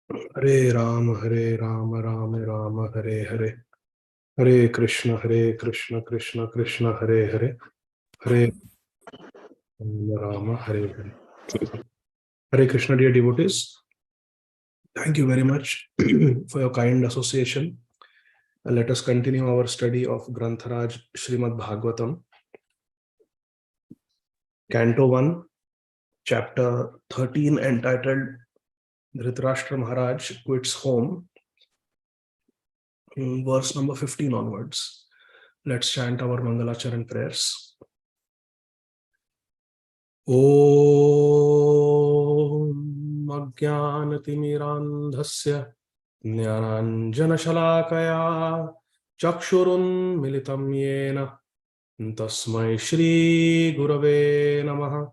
Hare Rama, Rama Rama, Hare Hare. Hare Krishna, Krishna Krishna, Hare Hare. Hare Rama, Hare Hare. Hare Krishna, dear devotees. Thank you very much for your kind association. Let us continue our study of Grantharaj Śrīmad Bhāgavatam. Canto 1, chapter 13, entitled Dhritarashtra Maharaj Quits Home, verse number 15 onwards. Let's chant our Mangalacharan prayers. Om Ajnanatimirandhasya Jnananjanashalakaya Chakshurun Militam Yena Tasmai Shri Gurave Namaha.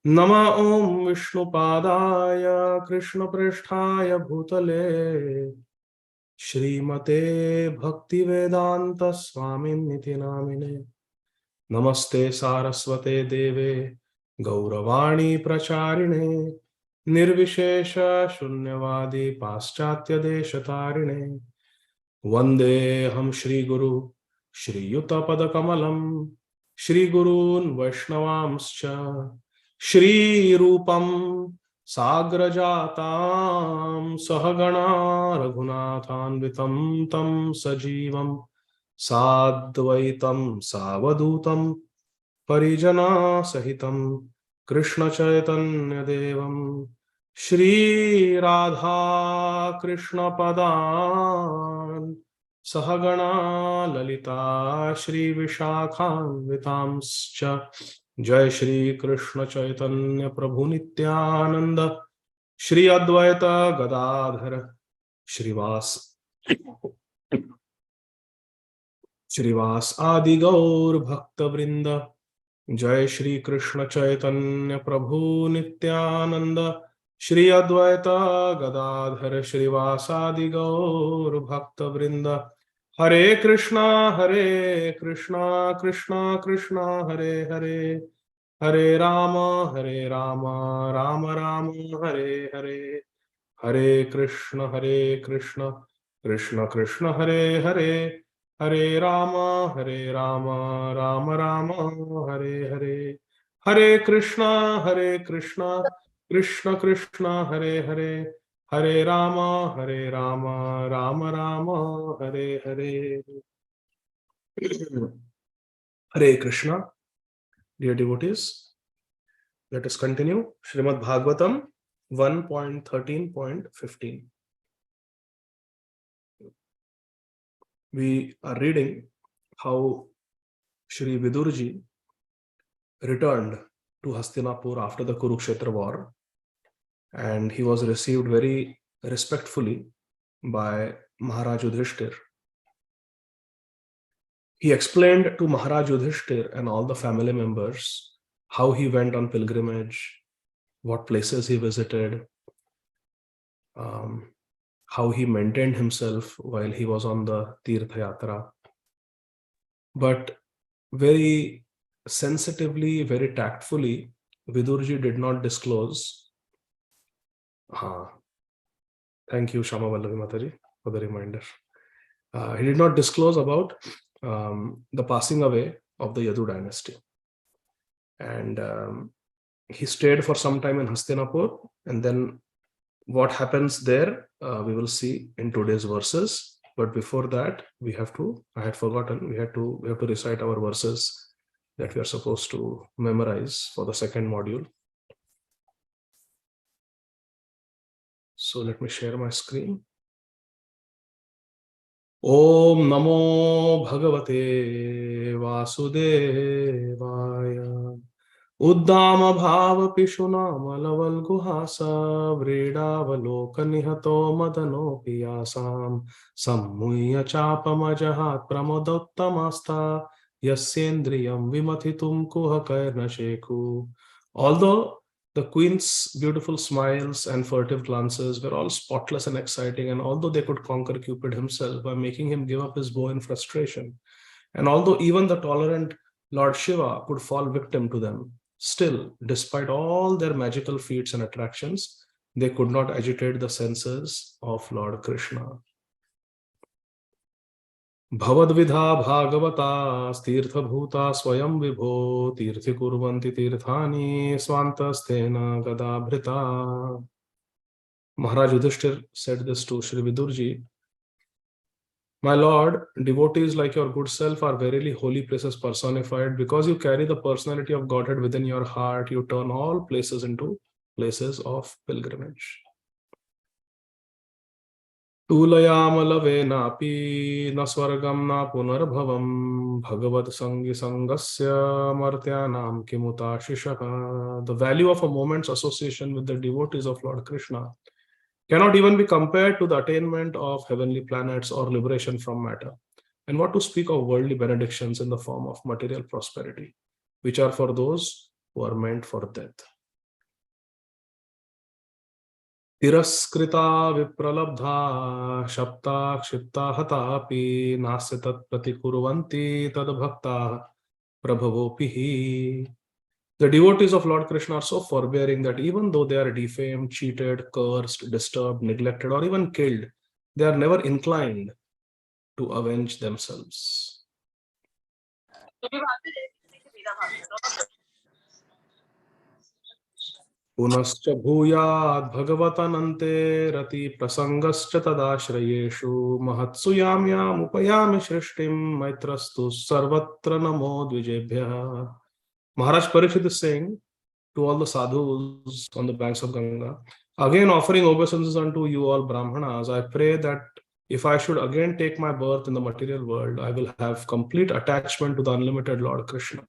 Nama Om Vishnupadaya Krishna Prishthaya Bhutale Śrīmate Bhakti Vedanta Swamin Niti Namine. Namaste Saraswate Deve Gauravani Pracharine Nirvishesha Shunyavadi Paschatya Deshatarine Vande Ham Shri Guru Shri Yuta Padakamalam Shri Gurun Vaishnavamscha Shri Rupam Sagrajatam Sahagana Raghunathanvitam Tam Sajivam Sadvaitam Savadutam Parijana Sahitam Krishna Chaitanya Devam Shri Radha Krishna Padan Sahagana Lalita Shri Vishakhan Vitamscha Jai Shri Krishna Chaitanya Prabhu Nityananda Shri Advaita Gadādhara Shrivas Ādi Gaur Bhakta Vrinda Jai Shri Krishna Chaitanya Prabhu Nityananda Shri Advaita Gadādhara Shrivas Ādi Gaur Bhakta Vrinda Hare Krishna Krishna Krishna Hare Hare Hare Rama Rama Rama Hare Hare Hare Krishna Krishna Krishna Hare Hare Hare Rama Rama Rama Hare Hare Hare Krishna Krishna Krishna Hare Hare Hare Rama Rama Rama Hare Hare. Hare Krishna, dear devotees. Let us continue Śrīmad Bhāgavatam 1.13.15. We are reading how Shri Vidurji returned to Hastinapur after the Kurukshetra war, and he was received very respectfully by Maharaj Yudhishthir. He explained to Maharaj Yudhishthir and all the family members how he went on pilgrimage, what places he visited, how he maintained himself while he was on the Tirtha Yatra. But very sensitively, very tactfully, Vidurji did not disclose. Thank you, Shama Vallavi Mataji, for the reminder. He did not disclose about the passing away of the Yadu dynasty. And he stayed for some time in Hastinapur, and then what happens there, we will see in today's verses. But before that, I had forgotten, we have to recite our verses that we are supposed to memorize for the second module. So let me share my screen. Om Namo Bhagavate Vasudevaya Uddama Bhava Pishunama Laval Guhasa Vredavaloka Nihato Madano Piyasam Sammuya Chapamajahat Pramodottamasta Yasyendriyam Vimathitum Kuhakairna Sheku. Although the queen's beautiful smiles and furtive glances were all spotless and exciting, and although they could conquer Cupid himself by making him give up his bow in frustration, and although even the tolerant Lord Shiva could fall victim to them, still, despite all their magical feats and attractions, they could not agitate the senses of Lord Krishna. Bhavadvidha Bhāgavata Tirtha Bhuta Swayam Vibho Tirthi Kurvanti Tirthani Swantastena Gadabhrita. Maharaj Yudhishthir said this to Shri Vidurji. My Lord, devotees like your good self are verily holy places personified. Because you carry the personality of Godhead within your heart, you turn all places into places of pilgrimage. Tulayamalave na swargam na punarbhavam bhagavat sangi sangasya martyanam kimutashishaha. The value of a moment's association with the devotees of Lord Krishna cannot even be compared to the attainment of heavenly planets or liberation from matter. And what to speak of worldly benedictions in the form of material prosperity, which are for those who are meant for death. Tiraskrita vipralabdha shapta kshipta hatapi nasyatat pratikurvanti tad bhakta prabhavopihi. The devotees of Lord Krishna are so forbearing that even though they are defamed, cheated, cursed, disturbed, neglected, or even killed, they are never inclined to avenge themselves. Punascha bhuyad bhagavatanante rati prasangascha tadashrayeshu mahatsu yamyam upayami shrishtim maitrastu sarvatra namo dvijebhya. Maharaj Parikshit is saying to all the sadhus on the banks of Ganga, again offering obeisances unto you all Brahmanas, I pray that if I should again take my birth in the material world, I will have complete attachment to the unlimited Lord Krishna.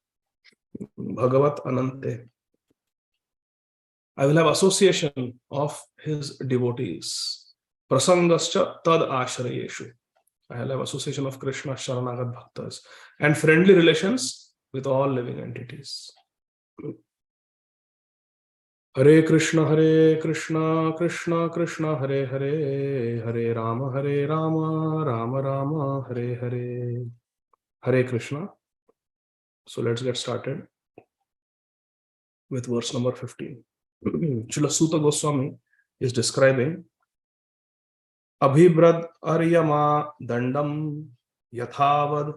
Bhagavat Anante. I will have association of his devotees. Prasangascha tad ashrayeshu. I will have association of Krishna Sharanagat Bhaktas and friendly relations with all living entities. Hare Krishna, Krishna Krishna, Hare Hare, Hare Rama, Rama Rama, Hare Hare. Hare Krishna. So let's get started with verse number 15. Srila Sutta Goswami is describing Abhibrad Aryama Dandam Yathavad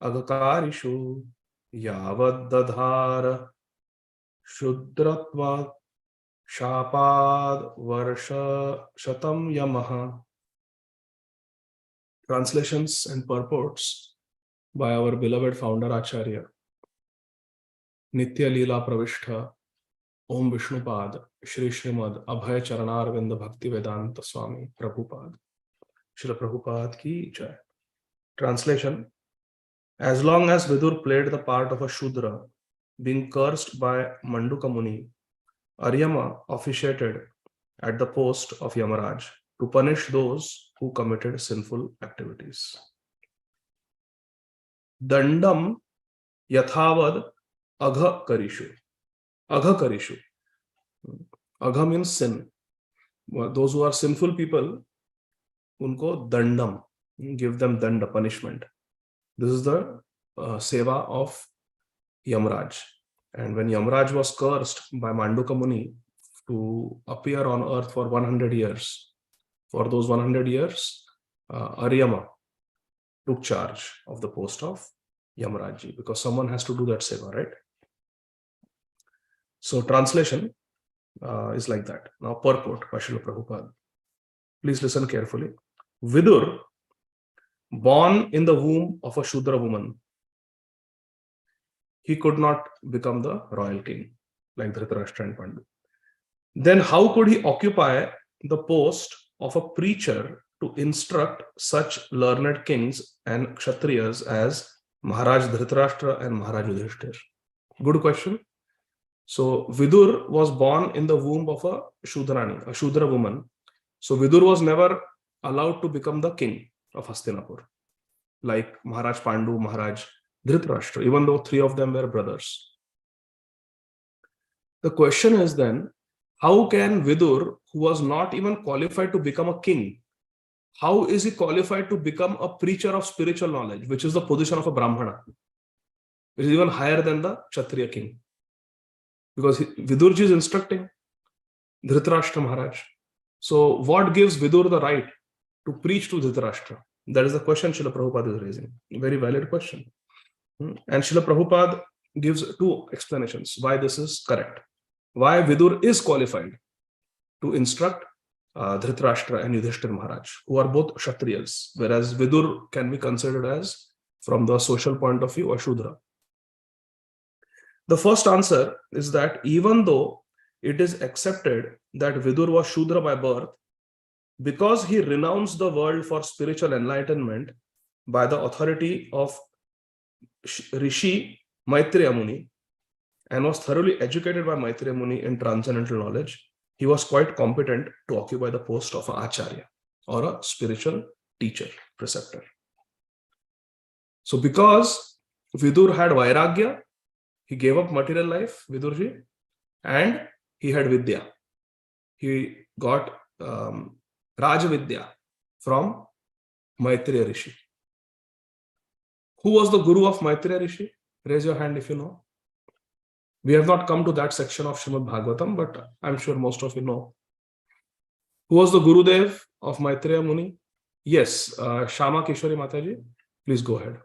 Agakarishu Yavad Dadhara Shudratva Shapad Varsha Shatam Yamaha. Translations and purports by our beloved founder Acharya. Nitya Leela Pravishtha Om Vishnupad Shri Śrīmad Abhay Charanarvinda Bhakti Vedanta Swami Prabhupada. Srila Prabhupada ki jai. Translation. As long as Vidur played the part of a Shudra, being cursed by Manduka Muni, Aryama officiated at the post of Yamaraj to punish those who committed sinful activities. Dandam Yathavad Agha Karishu. Agha Karishu. Agha means sin. Those who are sinful people, unko dandam, give them danda, punishment. This is the seva of Yamraj. And when Yamraj was cursed by Manduka Muni to appear on earth for 100 years, for those 100 years, Aryama took charge of the post of Yamraji, because someone has to do that seva, right? So translation is like that. Now purport by Srila Prabhupada. Please listen carefully. Vidur, born in the womb of a Shudra woman, he could not become the royal king like Dhritarashtra and Pandu. Then how could he occupy the post of a preacher to instruct such learned kings and kshatriyas as Maharaj Dhritarashtra and Maharaj Yudhishthir? Good question. So Vidur was born in the womb of a Shudrani, a Shudra woman. So Vidur was never allowed to become the king of Hastinapur, like Maharaj Pandu, Maharaj Dhritarashtra, even though three of them were brothers. The question is then, how can Vidur, who was not even qualified to become a king, how is he qualified to become a preacher of spiritual knowledge, which is the position of a Brahmana, which is even higher than the Kshatriya king? Because Vidurji is instructing. Dhritarashtra Maharaj. So what gives Vidur the right to preach to Dhritarashtra? That is the question Srila Prabhupada is raising. Very valid question. And Srila Prabhupada gives two explanations why this is correct. Why Vidur is qualified to instruct Dhritarashtra and Yudhishthira Maharaj, who are both Kshatriyas, whereas Vidur can be considered as, from the social point of view, a Shudra. The first answer is that even though it is accepted that Vidur was Shudra by birth, because he renounced the world for spiritual enlightenment by the authority of Rishi Maitreya Muni and was thoroughly educated by Maitreya Muni in transcendental knowledge, he was quite competent to occupy the post of an Acharya or a spiritual teacher, preceptor. So because Vidur had Vairagya, he gave up material life, Vidurji, and he had Vidya. He got Rajavidya from Maitreya Rishi. Who was the guru of Maitreya Rishi? Raise your hand if you know. We have not come to that section of Śrīmad Bhāgavatam, but I'm sure most of you know. Who was the Gurudev of Maitreya Muni? Yes, Shama Kishori Mataji, please go ahead.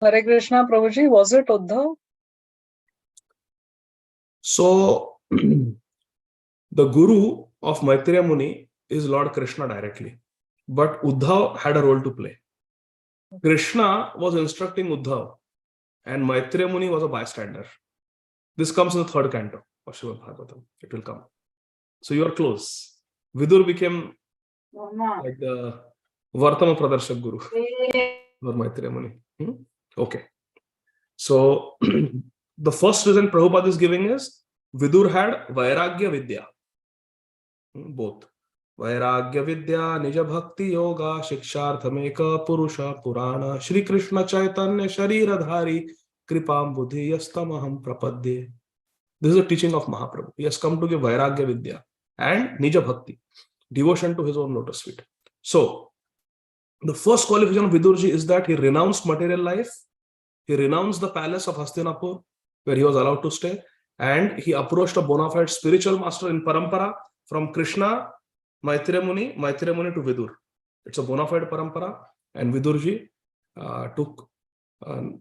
Hare Krishna, Prabhuji, was it Uddhav? So, the Guru of Maitreya Muni is Lord Krishna directly, but Uddhav had a role to play. Krishna was instructing Uddhav and Maitreya Muni was a bystander. This comes in the third canto of Śrīmad Bhāgavatam. It will come. So you are close. Vidur became like the Vartama Pradarshak Guru for Maitreya Muni. Okay. So the first reason Prabhupada is giving is Vidur had Vairagya Vidya. Both. Vairagya Vidya, Nija Bhakti Yoga, Shiksharthameka Purusha Purana, Shri Krishna Chaitanya Shariradhari, Kripam Buddhi Yastamaham Prapadye. This is a teaching of Mahaprabhu. He has come to give Vairagya Vidya and Nija Bhakti, devotion to his own lotus feet. So, the first qualification of Vidurji is that he renounced material life, he renounced the palace of Hastinapur, where he was allowed to stay, and he approached a bona fide spiritual master in Parampara from Krishna, Maitreya Muni to Vidur. It's a bona fide Parampara, and Vidurji took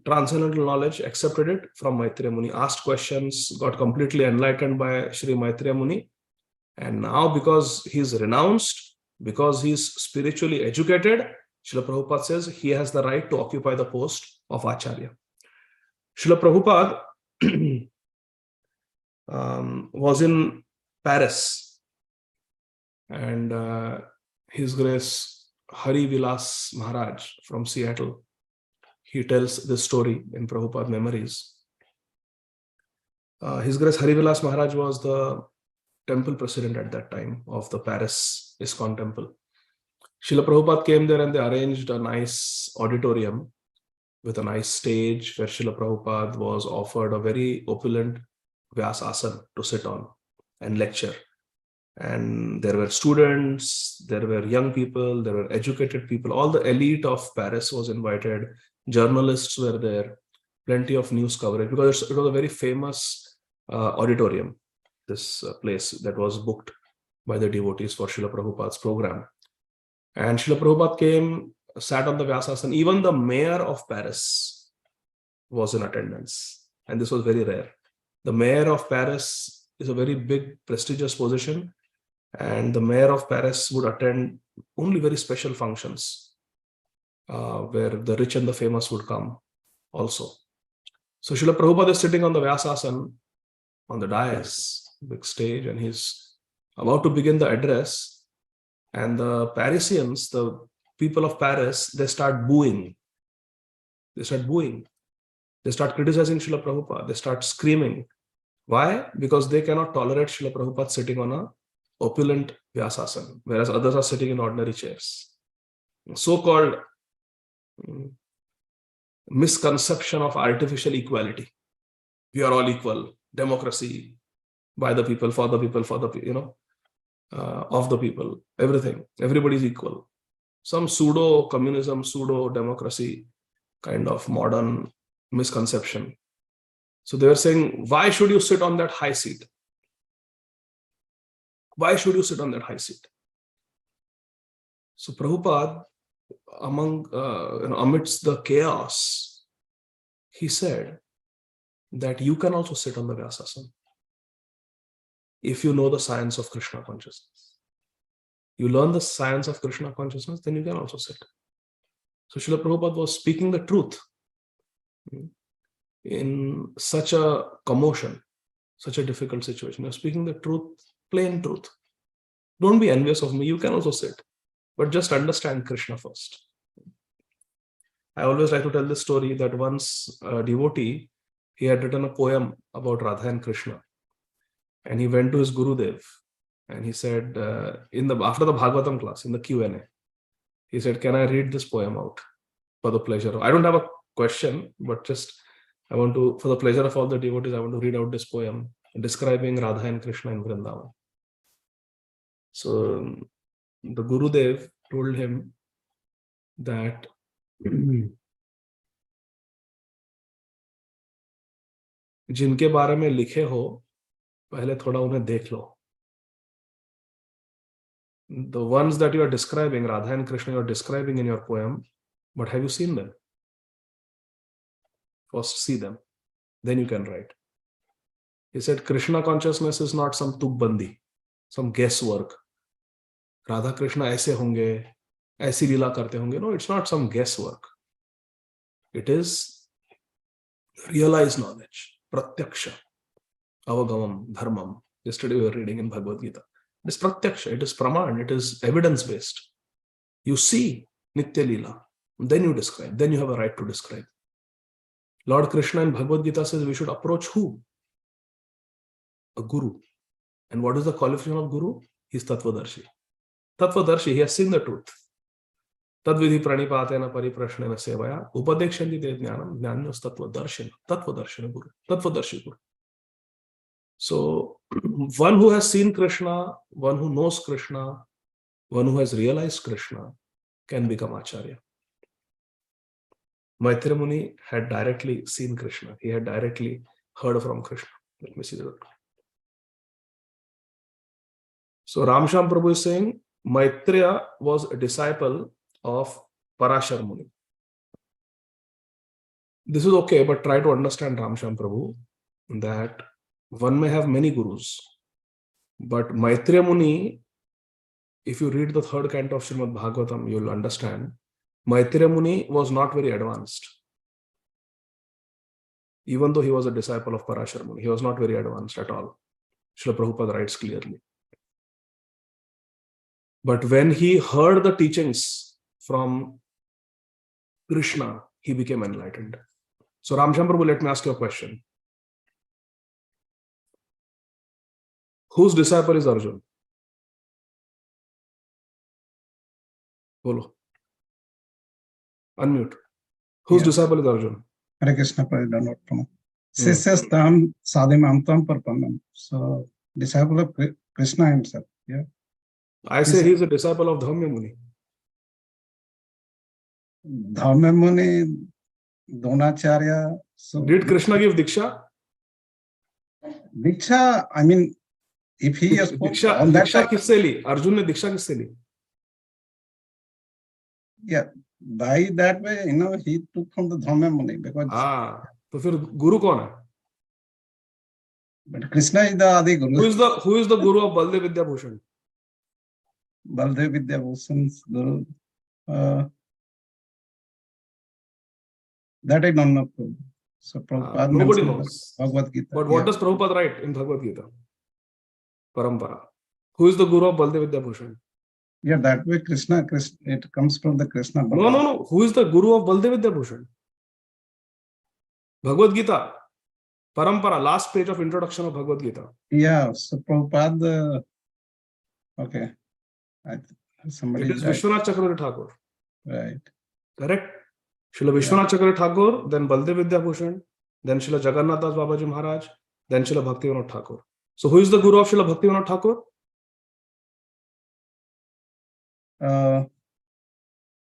transcendental knowledge, accepted it from Maitreya Muni, asked questions, got completely enlightened by Shri Maitreya Muni, and now because he's renounced, because he's spiritually educated, Srila Prabhupada says he has the right to occupy the post of Acharya. Srila Prabhupada was in Paris, and His Grace Hari Vilas Maharaj from Seattle, he tells this story in Prabhupada Memories. His Grace Hari Vilas Maharaj was the temple president at that time of the Paris ISKCON temple. Srila Prabhupada came there and they arranged a nice auditorium with a nice stage where Srila Prabhupada was offered a very opulent Vyasasana to sit on and lecture. And there were students, there were young people, there were educated people, all the elite of Paris was invited, journalists were there, plenty of news coverage, because it was a very famous auditorium, this place that was booked by the devotees for Srila Prabhupada's program. And Srila Prabhupada came, sat on the Vyasasana. Even the mayor of Paris was in attendance, and this was very rare. The mayor of Paris is a very big, prestigious position, and the mayor of Paris would attend only very special functions where the rich and the famous would come also. So Srila Prabhupada is sitting on the Vyasasana on the dais, big stage, and he's about to begin the address, and the Parisians, the people of Paris, they start booing. They start booing. They start criticizing Srila Prabhupada. They start screaming. Why? Because they cannot tolerate Srila Prabhupada sitting on a opulent Vyasasana, whereas others are sitting in ordinary chairs. So-called misconception of artificial equality. We are all equal. Democracy, by the people, for the people, of the people, everything. Everybody's equal. Some pseudo-communism, pseudo-democracy kind of modern misconception. So they were saying, why should you sit on that high seat? Why should you sit on that high seat? So Prabhupada, amidst the chaos, he said that you can also sit on the Vyasasana if you know the science of Krishna consciousness. You learn the science of Krishna consciousness, then you can also sit. So Srila Prabhupada was speaking the truth in such a commotion, such a difficult situation. You're speaking the truth, plain truth. Don't be envious of me, you can also sit. But just understand Krishna first. I always like to tell this story that once a devotee, he had written a poem about Radha and Krishna. And he went to his Gurudev and he said, after the Bhagavatam class, in the Q&A, he said, can I read this poem out for the pleasure of, I don't have a question, but just I want to, for the pleasure of all the devotees, I want to read out this poem describing Radha and Krishna in Vrindavan. So the Gurudev told him that जिनके बारे में लिखे हो पहले थोड़ा उन्हें देख लो. The ones that you are describing, Radha and Krishna, you are describing in your poem, but have you seen them? First see them, then you can write. He said Krishna consciousness is not some tukbandi, some guesswork. Radha Krishna aise honge, aisi leela karte honge. No, it's not some guesswork. It is realized knowledge, pratyaksha, avagamam, dharmam. Yesterday we were reading in Bhagavad Gita. It is pratyaksha, it is praman, it is evidence-based. You see Nitya Leela, then you describe, then you have a right to describe. Lord Krishna in Bhagavad Gita says we should approach who? A guru. And what is the qualification of guru? He is Tattvadarshi. Tattvadarshi, he has seen the truth. Tadvidhi pranipatena pariprashnena sevaya upadekshanti te jnanam jnanyos tattvadarshina. Tattvadarshina guru. Tattvadarshi guru. So, one who has seen Krishna, one who knows Krishna, one who has realized Krishna can become Acharya. Maitreya Muni had directly seen Krishna. He had directly heard from Krishna. Let me see that. So, Ramsham Prabhu is saying Maitreya was a disciple of Parashar Muni. This is okay, but try to understand Ramsham Prabhu that one may have many gurus, but Maitreya Muni, if you read the third canto of Śrīmad Bhāgavatam, you will understand Maitreya Muni was not very advanced. Even though he was a disciple of Parashar Muni, he was not very advanced at all. Srila Prabhupada writes clearly. But when he heard the teachings from Krishna, he became enlightened. So Ramsham Prabhu, let me ask you a question. Whose disciple is Arjun? Bolo. Unmute. Whose disciple is Arjun? Hare Krishna Pradhanottam. Sisyastam sadhimamtam parpanam. So, disciple of Krishna himself. Yeah. I say he is a disciple of Dhamya Muni. Dhamya Muni, Dronacharya. So, did Krishna give Diksha? Diksha, I mean, if he has Diksha, on that Diksha time, किससे ली? Arjun ने Diksha किससे ली? yeah, by that way, he took from the Dhamya Muni because. तो फिर गुरु कौन है? But Krishna is the Ādi Guru. Who is the guru of Baldev Vidyabhushan? Baldev Vidyabhushan's Guru. That I don't know. So Prabhupada nobody knows. Bhagavad Gita. But what does Prabhupada write in Bhagavad Gita? Parampara. Who is the guru of Baldev Vidyabhushan? Yeah, that way Krishna, it comes from the Krishna. No. Who is the guru of Baldev Vidyabhushan? Bhagavad Gita. Parampara, last page of introduction of Bhagavad Gita. Yeah, so Prabhupada, okay. Somebody it is Vishwanath Chakravarti Thakur. Right. Correct? Srila Vishwanath Chakravarti Thakur, then Baldev Vidyabhushan, then Srila Jagannath Das Babaji Maharaj, then Srila Bhaktivinoda Thakur. So who is the guru of Srila Bhaktivinoda Thakur?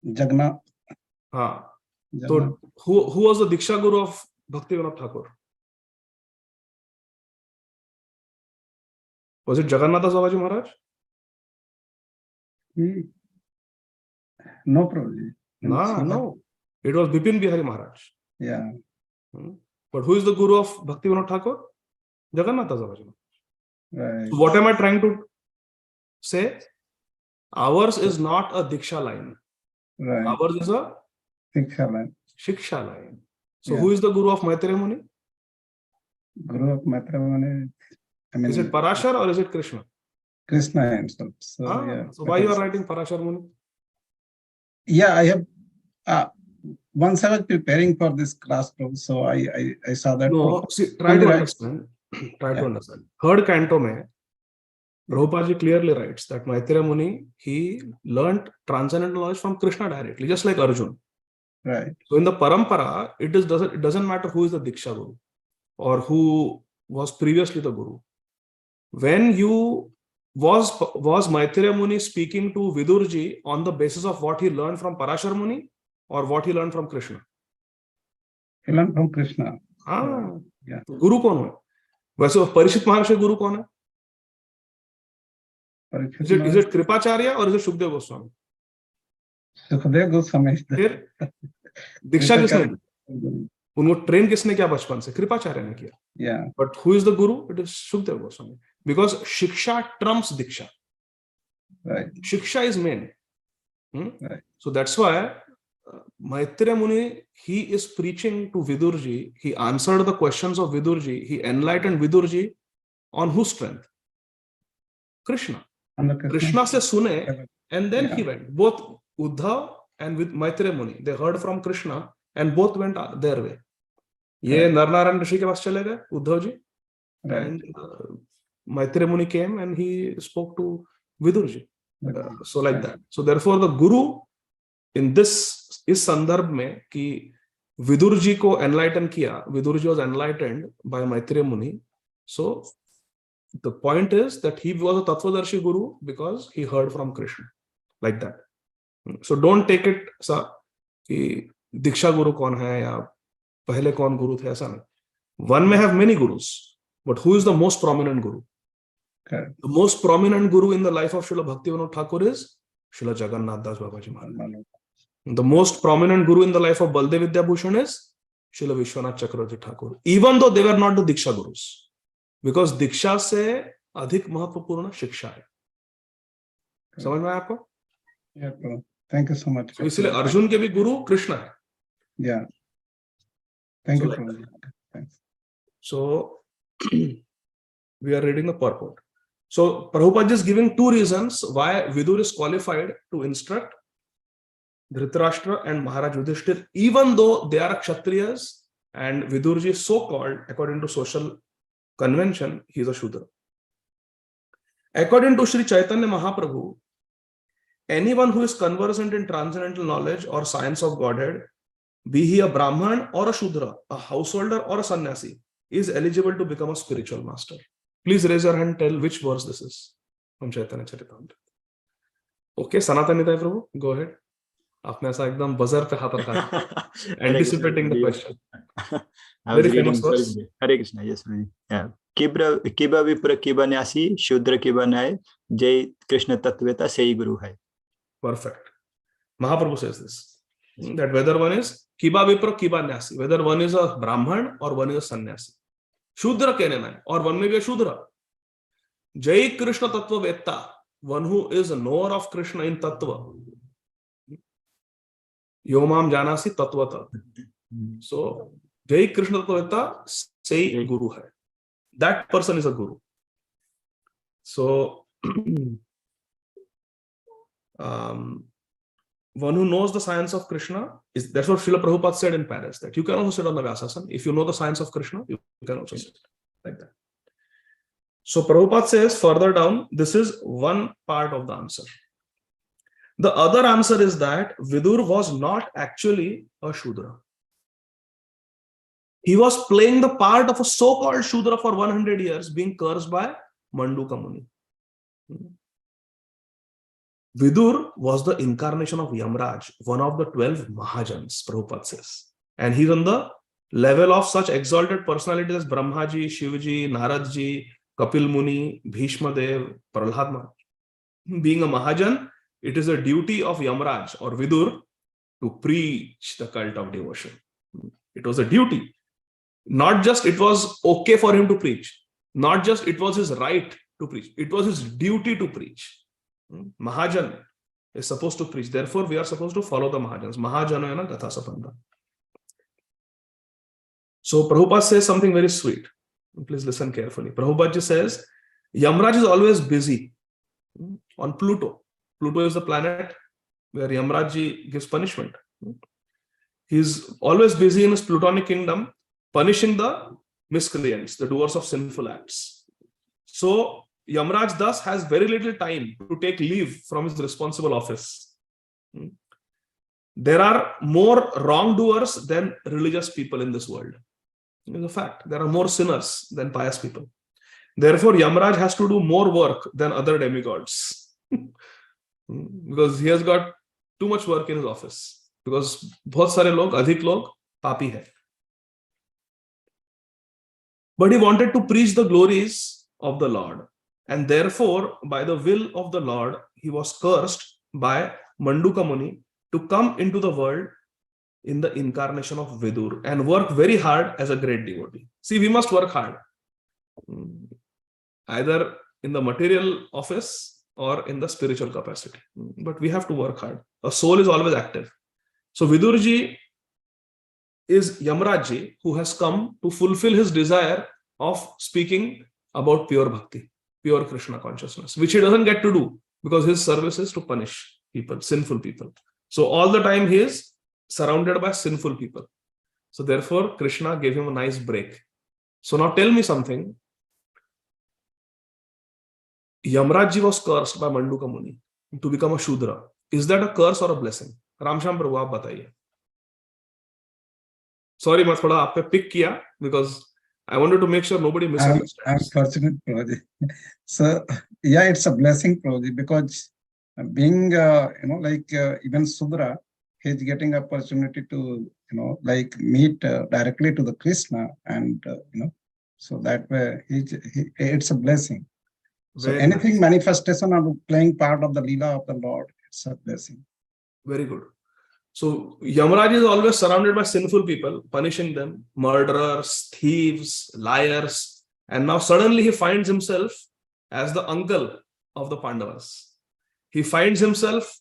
Jagannath. So who was the Diksha guru of Bhaktivinoda Thakur? Was it Jagannath Das Babaji Maharaj? No, Prabhuji. No. It was Bipin Bihari Maharaj. Yeah. But who is the guru of Bhakti Vinod Thakur? Jagannath Das Babaji. Right. So what am I trying to say? Ours is not a Diksha line. Right. Ours is a Shiksha line. line. So who is the guru of Maitreya Muni? Guru of Maitreya Muni. Is it Parashar or is it Krishna? Krishna himself. So, so why you are writing Parashar Muni? Yeah, I have. Once I was preparing for this class, so I saw that. No, see, try to understand. Try to understand. Third canto mein, Prabhupada ji clearly writes that Maitreya Muni, he learnt transcendental knowledge from Krishna directly, just like Arjun. Right. So in the parampara, it doesn't matter who is the Diksha Guru or who was previously the Guru. When you was Maitreya Muni speaking to Vidurji on the basis of what he learned from Parashar Muni or what he learned from Krishna? He learned from Krishna. Yeah. Guru कौन है? वैसे परीक्षित महर्षि गुरु कौन है? Is it Kripacharya or is it Shukdev Goswami? Shukdev Goswami. फिर दीक्षा किसने दी? उनको train किसने किया बचपन से? कृपाचार्य ने किया. Yeah. But who is the guru? It is Shukdev Goswami. Because Shiksha trumps Diksha. Right. Shiksha is main. Right. So that's why Maitreya Muni, he is preaching to Vidurji. He answered the questions of Vidurji. He enlightened Vidurji on whose strength? Krishna. Krishna se sune, and then he went. Both Uddhav and with Maitreya Muni, they heard from Krishna and both went their way. ये नरनारायण ऋषि के पास चले गए Uddhav ji, and Maitreya Muni came and he spoke to Vidurji. So like that. So therefore the guru in this इस संदर्भ में कि विदुर को enlighten किया, Vidurji was enlightened by Maitreya Muni. So the point is that he was a Tattvadarshi guru because he heard from Krishna, like that. So don't take it सा कि दीक्षा गुरु कौन है या पहले कौन गुरु थे, ऐसा नहीं. One may have many gurus, but who is the most prominent guru? Okay. The most prominent guru in the life of Srila Bhakti Vinod Thakur is Srila Jagannath Das Babaji Maharaj. The most prominent guru in the life of Baldev Vidyabhushan is Srila Vishwanath Chakravarti Thakur, even though they were not the Diksha gurus, because Diksha से अधिक महत्वपूर्ण शिक्षा है. समझ में आया आपको? Yeah, bro. Thank you so much. So इसलिए अर्जुन के भी गुरु कृष्ण है. Yeah. Thank you. Like thanks. So we are reading the purport. So Prabhupada is giving two reasons why Vidur is qualified to instruct Dhritarashtra and Maharaj Yudhishthir, even though they are Kshatriyas and Vidurji is so called according to social convention, he is a Shudra. According to Sri Chaitanya Mahaprabhu, anyone who is conversant in transcendental knowledge or science of Godhead, be he a Brahman or a Shudra, a householder or a sannyasi, is eligible to become a spiritual master. Please raise your hand, tell which verse this is from Chaitanya Charitamrita. Okay, Sanatana Nitaya Prabhu, go ahead. आपने ऐसा एकदम buzzer पे हाथ रखा, anticipating the question. Very famous verse. Hare Krishna, yes, yeah. Kiba vipra kiba nyasi, shudra kiba nai, jai Krishna tattveta sei guru hai. Perfect. Mahaprabhu says this, that whether one is kiba vipra kiba nyasi, whether one is a Brahman or one is a sannyasi, Shudra kehne na hai, or one may be a Shudra. Jai Krishna tattveta, one who is a knower of Krishna in tattva. Yomam janasi tattvata. So Jai Krishna tattveta say guru hai. That person is a guru. So one who knows the science of Krishna is, that's what Srila Prabhupada said in Paris, that you can also sit on the Vyasasana. If you know the science of Krishna, you can also sit like that. So Prabhupada says further down, this is one part of the answer. The other answer is that Vidur was not actually a Shudra. He was playing the part of a so-called Shudra for 100 years, being cursed by Manduka Muni. Vidur was the incarnation of Yamraj, one of the 12 Mahajans, Prabhupada says. And he's on the level of such exalted personalities as Brahmaji, Shivaji, Naradji, Kapil Muni, Bhishma Dev, Prahlad Maharaj. Being a Mahajan, it is a duty of Yamraj or Vidur to preach the cult of devotion. It was a duty. Not just it was okay for him to preach, not just it was his right to preach, it was his duty to preach. Mahajan is supposed to preach. Therefore, we are supposed to follow the Mahajans. Mahajanayana Gatha Sapanda. So Prabhupada says something very sweet. Please listen carefully. Prabhupada says, Yamraj is always busy on Pluto. Pluto is the planet where Yamraj gives punishment. He's always busy in his Plutonic kingdom, punishing the miscreants, the doers of sinful acts. So Yamraj thus has very little time to take leave from his responsible office. There are more wrongdoers than religious people in this world. It is a fact. There are more sinners than pious people. Therefore, Yamraj has to do more work than other demigods. Because he has got too much work in his office. Because बहुत सारे लोग, अधिक लोग पापी है. But he wanted to preach the glories of the Lord. And therefore, by the will of the Lord, he was cursed by Manduka Muni to come into the world in the incarnation of Vidur and work very hard as a great devotee. See, we must work hard. Either in the material office or in the spiritual capacity. But we have to work hard. A soul is always active. So Vidurji is Yamrajji who has come to fulfill his desire of speaking about pure bhakti, pure Krishna consciousness, which he doesn't get to do because his service is to punish people, sinful people. So all the time he is surrounded by sinful people. So therefore Krishna gave him a nice break. So now tell me something. Yamrajji was cursed by Manduka Muni to become a Shudra. Is that a curse or a blessing? Ramsham Prabhu, आप बताइए. Sorry, मैं थोड़ा आप पे pick किया because I wanted to make sure nobody misunderstands. I'm fortunate, Prabhuji. So yeah, it's a blessing, Prabhuji, because being even Sudra, he's getting opportunity to meet directly to the Krishna, and so that way it's a blessing. So Very anything nice. manifestation of playing part of the Leela of the Lord, it's a blessing. Very good. So Yamraj is always surrounded by sinful people, punishing them, murderers, thieves, liars. And now suddenly he finds himself as the uncle of the Pandavas. He finds himself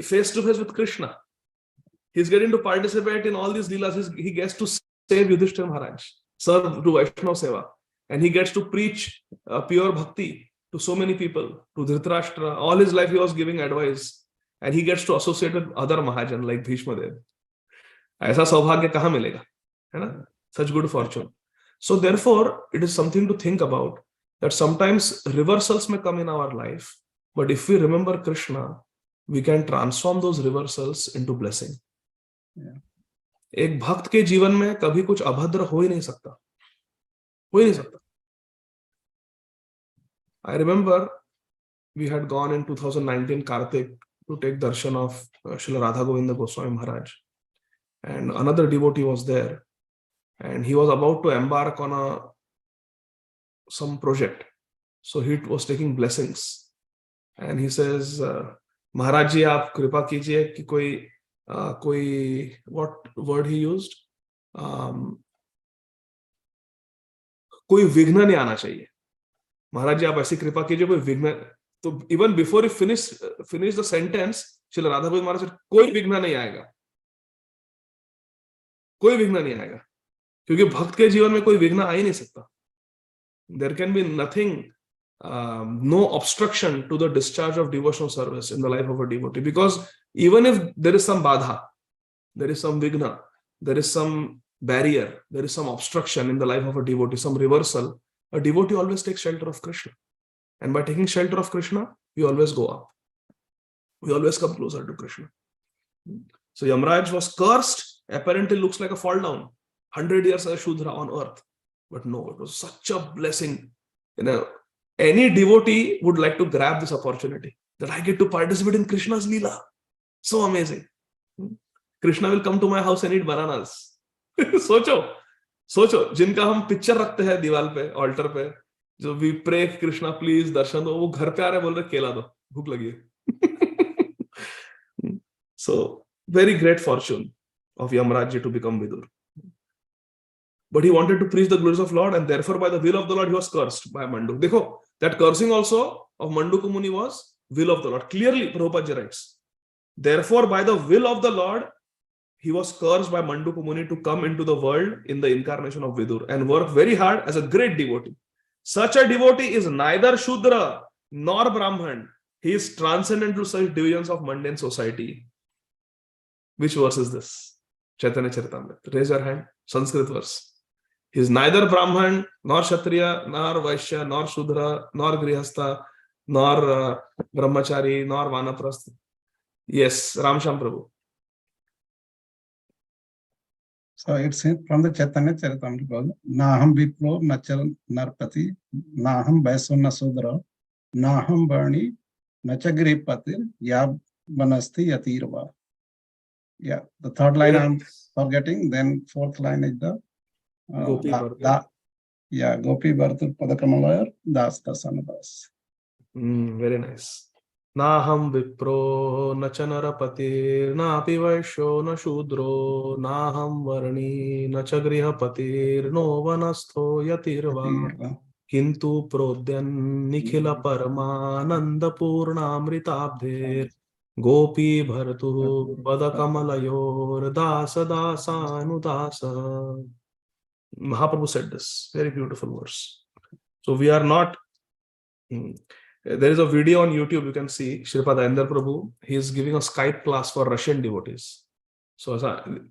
face to face with Krishna. He's getting to participate in all these leelas. He gets to save Yudhishthira Maharaj, serve to Vaishnava Seva. And he gets to preach pure bhakti to so many people, to Dhritarashtra. All his life he was giving advice. And he gets to associate with other Mahajan like Bhishma Dev. ऐसा सौभाग्य कहाँ मिलेगा, है ना? Such good fortune. So therefore, it is something to think about that sometimes reversals may come in our life, but if we remember Krishna, we can transform those reversals into blessing. Yeah. एक भक्त के जीवन में कभी कुछ अभद्र हो ही नहीं सकता, हो ही नहीं सकता. I remember we had gone in 2019 Kartik to take darshan of Srila Radha Govinda Goswami Maharaj. And another devotee was there. And he was about to embark on some project. So he was taking blessings. And he says, Maharaj ji, aap kripa kijiye ki koi, what word he used? Koi vighna nahi aana chahiye. Maharaj ji, aap aisi kripa kijiye, koi vighna. So even before he finished the sentence, Srila Radha Govinda Maharaj said, कोई विघ्न नहीं आएगा, कोई विघ्न नहीं आएगा, क्योंकि भक्त के जीवन में कोई विघ्न आ ही नहीं सकता. There can be nothing, no obstruction to the discharge of devotional service in the life of a devotee, because even if there is some badha, there is some vighna, there is some barrier, there is some obstruction in the life of a devotee, some reversal, a devotee always takes shelter of Krishna. And by taking shelter of Krishna, we always go up. We always come closer to Krishna. So Yamraj was cursed, apparently looks like a fall down, 100 years as a Shudra on earth. But no, it was such a blessing. Any devotee would like to grab this opportunity that I get to participate in Krishna's Leela. So amazing. Krishna will come to my house and eat bananas. सोचो, जिनका हम picture रखते हैं दीवार पे, alter पे, जो we pray Krishna please darshan do, वो घर पे आ रहे बोल रहे केला दो, भूख लगी है. So very great fortune of Yamaraj ji to become Vidur. But he wanted to preach the glories of Lord, and therefore by the will of the Lord he was cursed by Mandu. Dekho, that cursing also of Manduka Muni was will of the Lord. Clearly Prabhupada ji writes, therefore by the will of the Lord he was cursed by Manduka Muni to come into the world in the incarnation of Vidur and work very hard as a great devotee. Such a devotee is neither Shudra nor Brahman. He is transcendent to such divisions of mundane society. Which verse is this? Chaitanya Charitamrita. Raise your hand. Sanskrit verse. He is neither Brahman, nor Kshatriya, nor Vaishya, nor Shudra, nor Grihastha, nor Brahmachari, nor Vanaprastha. Yes, Ramsham Prabhu. So it's from the Chaitanya Charitamrita. Naham Vipro, Nachal Narpati, Naham Vaiso Nasudra, Naham Varni, Nachagri Patir, Yab Banasti Yatirva. Yeah, the third line I'm forgetting, then fourth line is the Gopi Bharata. Gopi Bharata Padakamalayar, Das Dasana Das. Very nice. Naham Vipro, Nachanarapatir, Napi Vaishyo, na Shudro, Naham Varni, Nachagrihapatir, no Vanastho Yatirva, Kintu Prodyan, Nikhila Paramananda Purnamritabdhir, Gopi Bharatu, Padakamalayur, Dasa Dasanudasa. Mahaprabhu said this. Very beautiful verse. So we are not. There is a video on YouTube, you can see Shripad Ayandar Prabhu. He is giving a Skype class for Russian devotees. So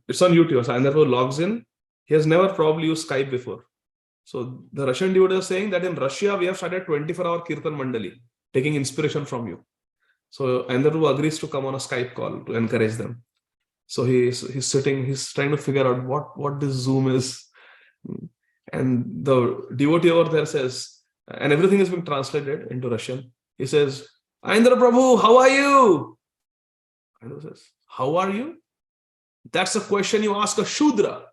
it's on YouTube. So Ayandar Prabhu logs in. He has never probably used Skype before. So the Russian devotees are saying that in Russia, we have started 24-hour Kirtan Mandali, taking inspiration from you. So Ayandar Prabhu agrees to come on a Skype call to encourage them. So he's sitting, he's trying to figure out what this Zoom is. And the devotee over there says, and everything is being translated into Russian. He says, Ayandar Prabhu, how are you? Ayandar says, how are you? That's a question you ask a Shudra.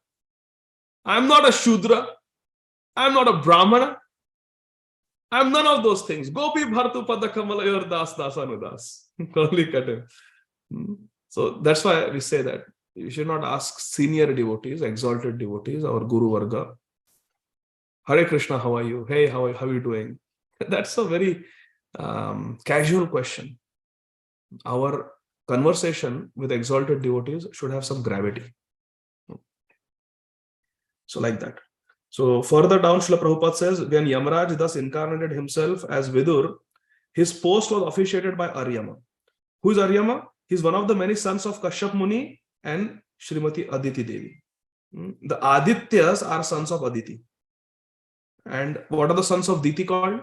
I'm not a Shudra. I'm not a Brahmana. I'm none of those things. Gopi Bhartu Padakamalayur Das Dasanudas. Only cut him. So that's why we say that you should not ask senior devotees, exalted devotees, our Guru Varga. Hare Krishna, how are you? Hey, how are you doing? That's a very casual question. Our conversation with exalted devotees should have some gravity. So like that. So further down, Srila Prabhupada says, when Yamaraj thus incarnated himself as Vidur, his post was officiated by Aryama. Who is Aryama? He is one of the many sons of Kashyap Muni and Srimati Aditi Devi. The Adityas are sons of Aditi. And what are the sons of Diti called?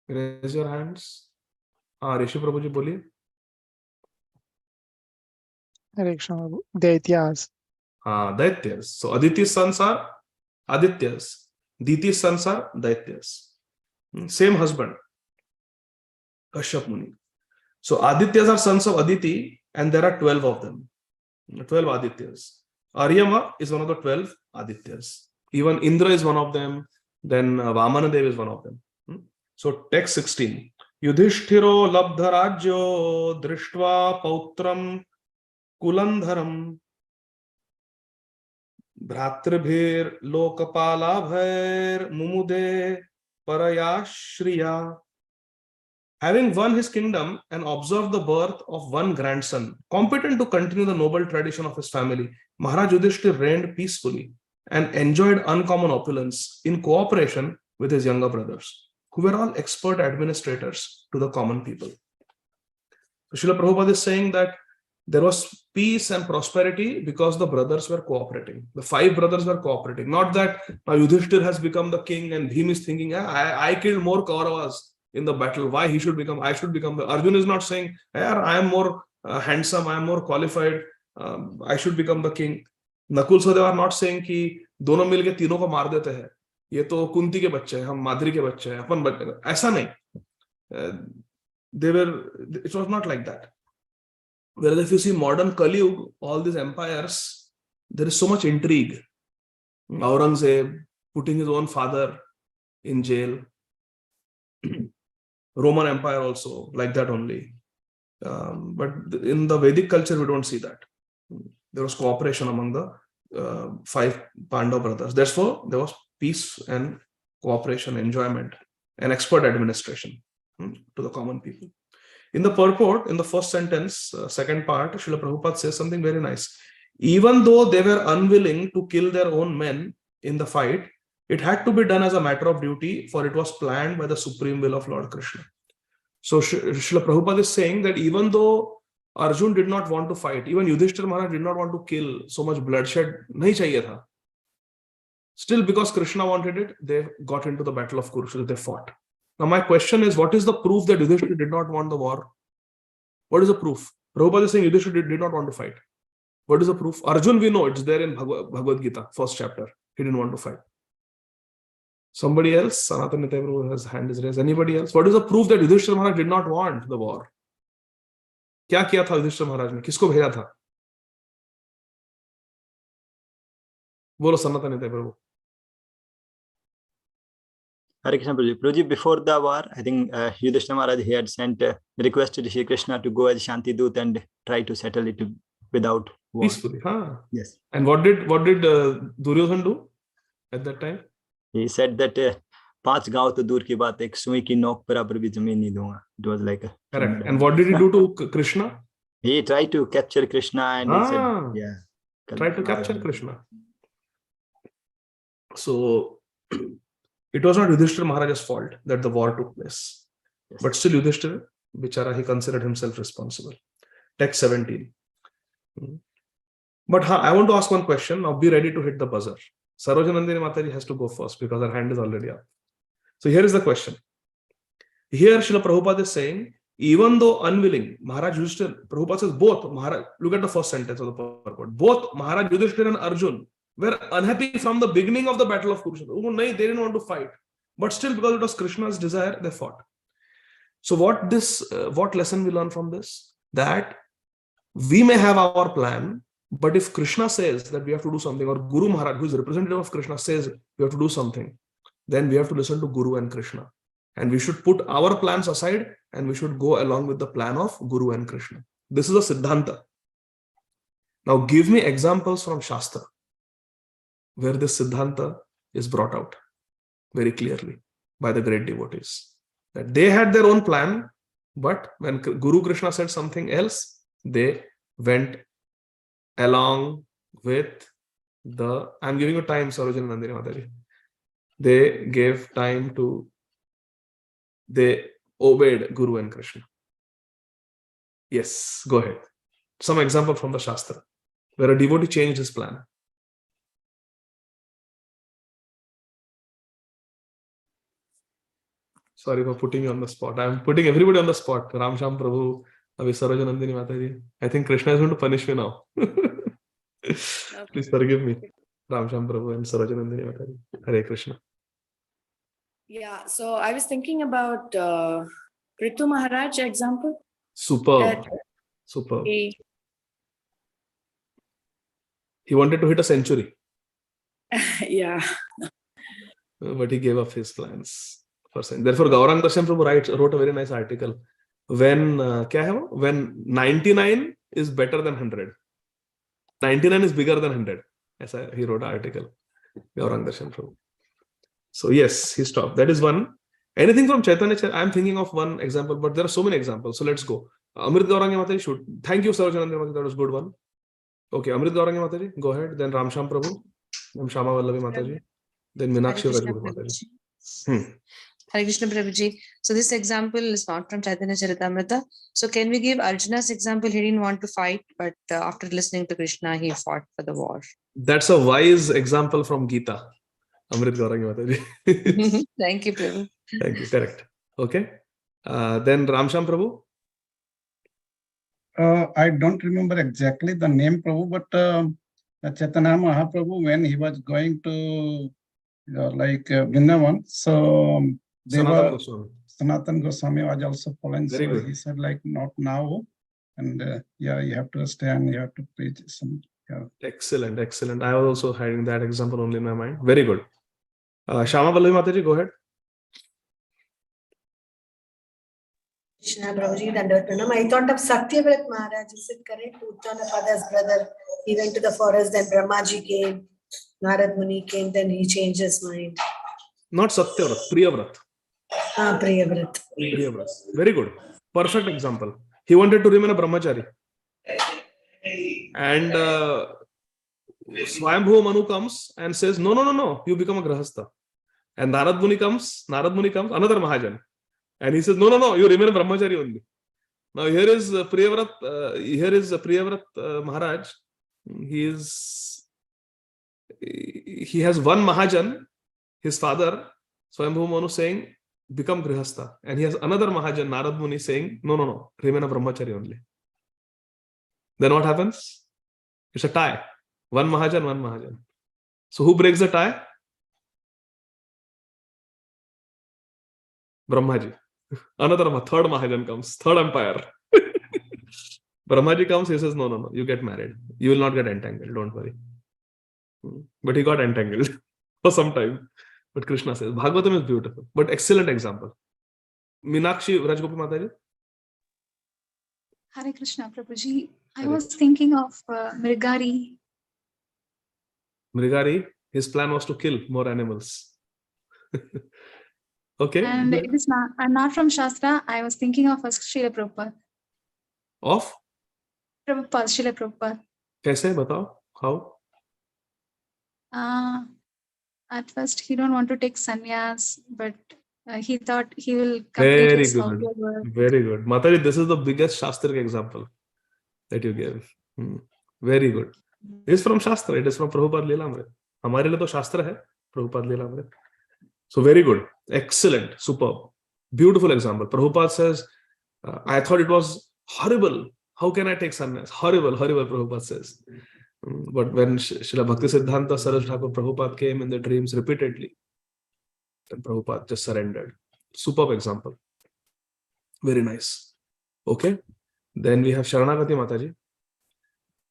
Raise your hands. Rishi Prabhuji, boliye. Hare Krishna, Daityas. Daityas. So Aditi's sons are Adityas. Diti's sons are Daityas. Same husband, Kashyap Muni. So Adityas are sons of Aditi, and there are 12 of them. 12 Adityas. Aryama is one of the 12 Adityas. Even Indra is one of them. Then Vamana Dev is one of them. So text 16. Yudhishthiro labdharajyo drishtva pautram kulandharam bhratribhir lokapalabhair mumude parayashriya. Having won his kingdom and observed the birth of one grandson, competent to continue the noble tradition of his family, Maharaj Yudhishthir reigned peacefully and enjoyed uncommon opulence in cooperation with his younger brothers, who were all expert administrators to the common people. So Srila Prabhupada is saying that there was peace and prosperity because the brothers were cooperating. The 5 brothers were cooperating. Not that now Yudhishthir has become the king and Bhim is thinking, I killed more Kauravas in the battle. Why he should become? I should become. Arjun is not saying, I am more handsome, I am more qualified. I should become the king. Nakul Sahdev are not saying कि दोनों मिलके तीनों को मार देते हैं. ये तो कुंती के बच्चे हैं, हम माधुरी के बच्चे हैं, अपन बच्चे. ऐसा नहीं. It was not like that. Whereas if you see modern Kali Yuga, all these empires, there is so much intrigue. Aurangzeb putting his own father in jail. Roman Empire also like that only. But in the Vedic culture, we don't see that. There was cooperation among the 5 Pandava brothers. Therefore, there was peace and cooperation, enjoyment, and expert administration to the common people. In the purport, in the first sentence, second part, Srila Prabhupada says something very nice. Even though they were unwilling to kill their own men in the fight, it had to be done as a matter of duty, for it was planned by the supreme will of Lord Krishna. So Srila Prabhupada is saying that even though Arjun did not want to fight, even Yudhishthira Maharaj did not want to kill, so much bloodshed nahi chahiye tha. Still, because Krishna wanted it, they got into the battle of Kurukshetra, they fought. Now my question is, what is the proof that Yudhishthira did not want the war? What is the proof? Prabhupada is saying Yudhishthira did not want to fight. What is the proof? Arjun, we know, it's there in Bhagavad Gita, first chapter. He didn't want to fight. Somebody else? Sanatana Nitya, his hand is raised. Anybody else? What is the proof that Yudhishthira Maharaj did not want the war? क्या किया था युधिष्ठिर महाराज ने? किसको भेजा था? बोलो सनातन नित्य प्रभु. Hare Krishna Prabhuji. Prabhuji, before the war, I think Yudhishthira Maharaj, he had sent requested Shri Krishna to go as Shanti Dut and try to settle it without war. Peacefully, huh? Yes. And what did Duryodhan do at that time? He said that 5 गांव तो दूर की बात, एक सुई की नोक बराबर भी जमीन नहीं दूंगा. It was like a correct. And what did he do to Krishna? He tried to capture Krishna and he said, yeah, tried to capture Krishna. So it was not Yudhishthira Maharaj's fault that the war took place. Yes. But still Yudhishthira, Bichara, he considered himself responsible. Text 17. But I want to ask one question. Now be ready to hit the buzzer. Sarojanandini Mataji has to go first because her hand is already up. So here is the question. Here Srila Prabhupada is saying, even though unwilling, Maharaj Yudhishthira, Prabhupada says both, Maharaj, look at the first sentence of the purport. Both Maharaj Yudhishthira and Arjun were unhappy from the beginning of the battle of Kurukshetra. They didn't want to fight. But still, because it was Krishna's desire, they fought. So what lesson we learn from this? That we may have our plan, but if Krishna says that we have to do something, or Guru Maharaj, who is representative of Krishna, says we have to do something, then we have to listen to Guru and Krishna. And we should put our plans aside and we should go along with the plan of Guru and Krishna. This is a Siddhanta. Now give me examples from Shastra where this Siddhanta is brought out very clearly by the great devotees. That they had their own plan, but when Guru Krishna said something else, they went along with the... I'm giving you time, Sarojana Nandini Mataji. They gave time to... They obeyed Guru and Krishna. Yes, go ahead. Some example from the Shastra where a devotee changed his plan. Sorry for putting you on the spot. I'm putting everybody on the spot. Ram Sham Prabhu, Abhi Sarojana Nandini Mataji. I think Krishna is going to punish me now. Please forgive me. Ram Sham Prabhu and Sarojana Nandini Mataji. Hare Krishna. Yeah, so I was thinking about Ritu Maharaj example. Superb. Superb. He wanted to hit a century. Yeah. But he gave up his plans. Therefore, Gaurang Darshan Prabhu wrote a very nice article. When 99 is better than 100. 99 is bigger than 100. He wrote an article. Gaurang Darshan Prabhu. So yes, he stopped. That is one. Anything from Chaitanya? I'm thinking of one example, but there are so many examples. So let's go. Amrit Gaurangi Mataji should. Thank you, Sarojana Mataji. That was a good one. Okay, Amrit Gaurangi Mataji, go ahead. Then Ram Sham Prabhu. Then Shama Vallavi Mataji. Then Meenakshi Rajguru Mataji. Hare Krishna Prabhuji. So this example is not from Chaitanya Charitamrita. So can we give Arjuna's example? He didn't want to fight, but after listening to Krishna, he fought for the war. That's a wise example from Gita. Amrit Gaurangi Mataji. Thank you, Prabhu. Thank you. Correct. Okay. Then Ram Sham Prabhu. I don't remember exactly the name, Prabhu, but Chaitanya Mahaprabhu, when he was going to Vrindavan, so Sanatan Goswami was also following. So he said, like, not now, and you have to stay and you have to preach some Excellent, excellent. I was also having that example only in my mind. Very good. Shama Vallavi Mataji, go ahead. Krishna Prabhuji, Dandavatam. I thought of Satyavrat Maharaj. Is it correct? Uttanapada's brother. He went to the forest, then Brahmaji came, Narad Muni came, then he changed his mind. Not Satyavrat, Priyavrat. Priyavrat. Priyavrat. Very good. Perfect example. He wanted to remain a brahmachari. And Swayambhuva Manu comes and says, no, you become a grahastha. And Narad Muni comes, another Mahajan. And he says, no, you remain a brahmachari only. Now here is Priyavrat, Maharaj. He has one Mahajan, his father, Swayambhuva Manu, saying, become grihastha. And he has another Mahajan, Narad Muni, saying, no, remain a brahmachari only. Then what happens? It's a tie. One Mahajan. So who breaks the tie? Brahmaji. Third Mahajan comes, third empire. Brahmaji comes, he says, no, you get married. You will not get entangled, don't worry. But he got entangled for some time. But Krishna says, Bhagavatam is beautiful, but excellent example. Meenakshi Rajgopi Mataji. Hare Krishna Prabhuji. I was thinking of Mrigari. Mrigari, his plan was to kill more animals. Okay. And it is not from Shastra. I was thinking of Srila Prabhupada. Of? Prabhupada, Srila Prabhupada. Kaise? Batao. How? At first, he don't want to take sannyas, but he thought he will complete his social work. Very good. Mataji, this is the biggest Shastric example that you gave. Very good. It is from Shastra. It is from Prabhupada Leelamrit. Hamare liye to Shastra hai, Prabhupada Leelamrit. So very good. Excellent. Superb. Beautiful example. Prabhupada says, I thought it was horrible. How can I take sannyas? Horrible, Prabhupada says. But when Srila Bhakti Siddhanta Saraswati Thakur Prabhupada came in the dreams repeatedly, then Prabhupada just surrendered. Superb example. Very nice. Okay. Then we have Sharanagati Mataji.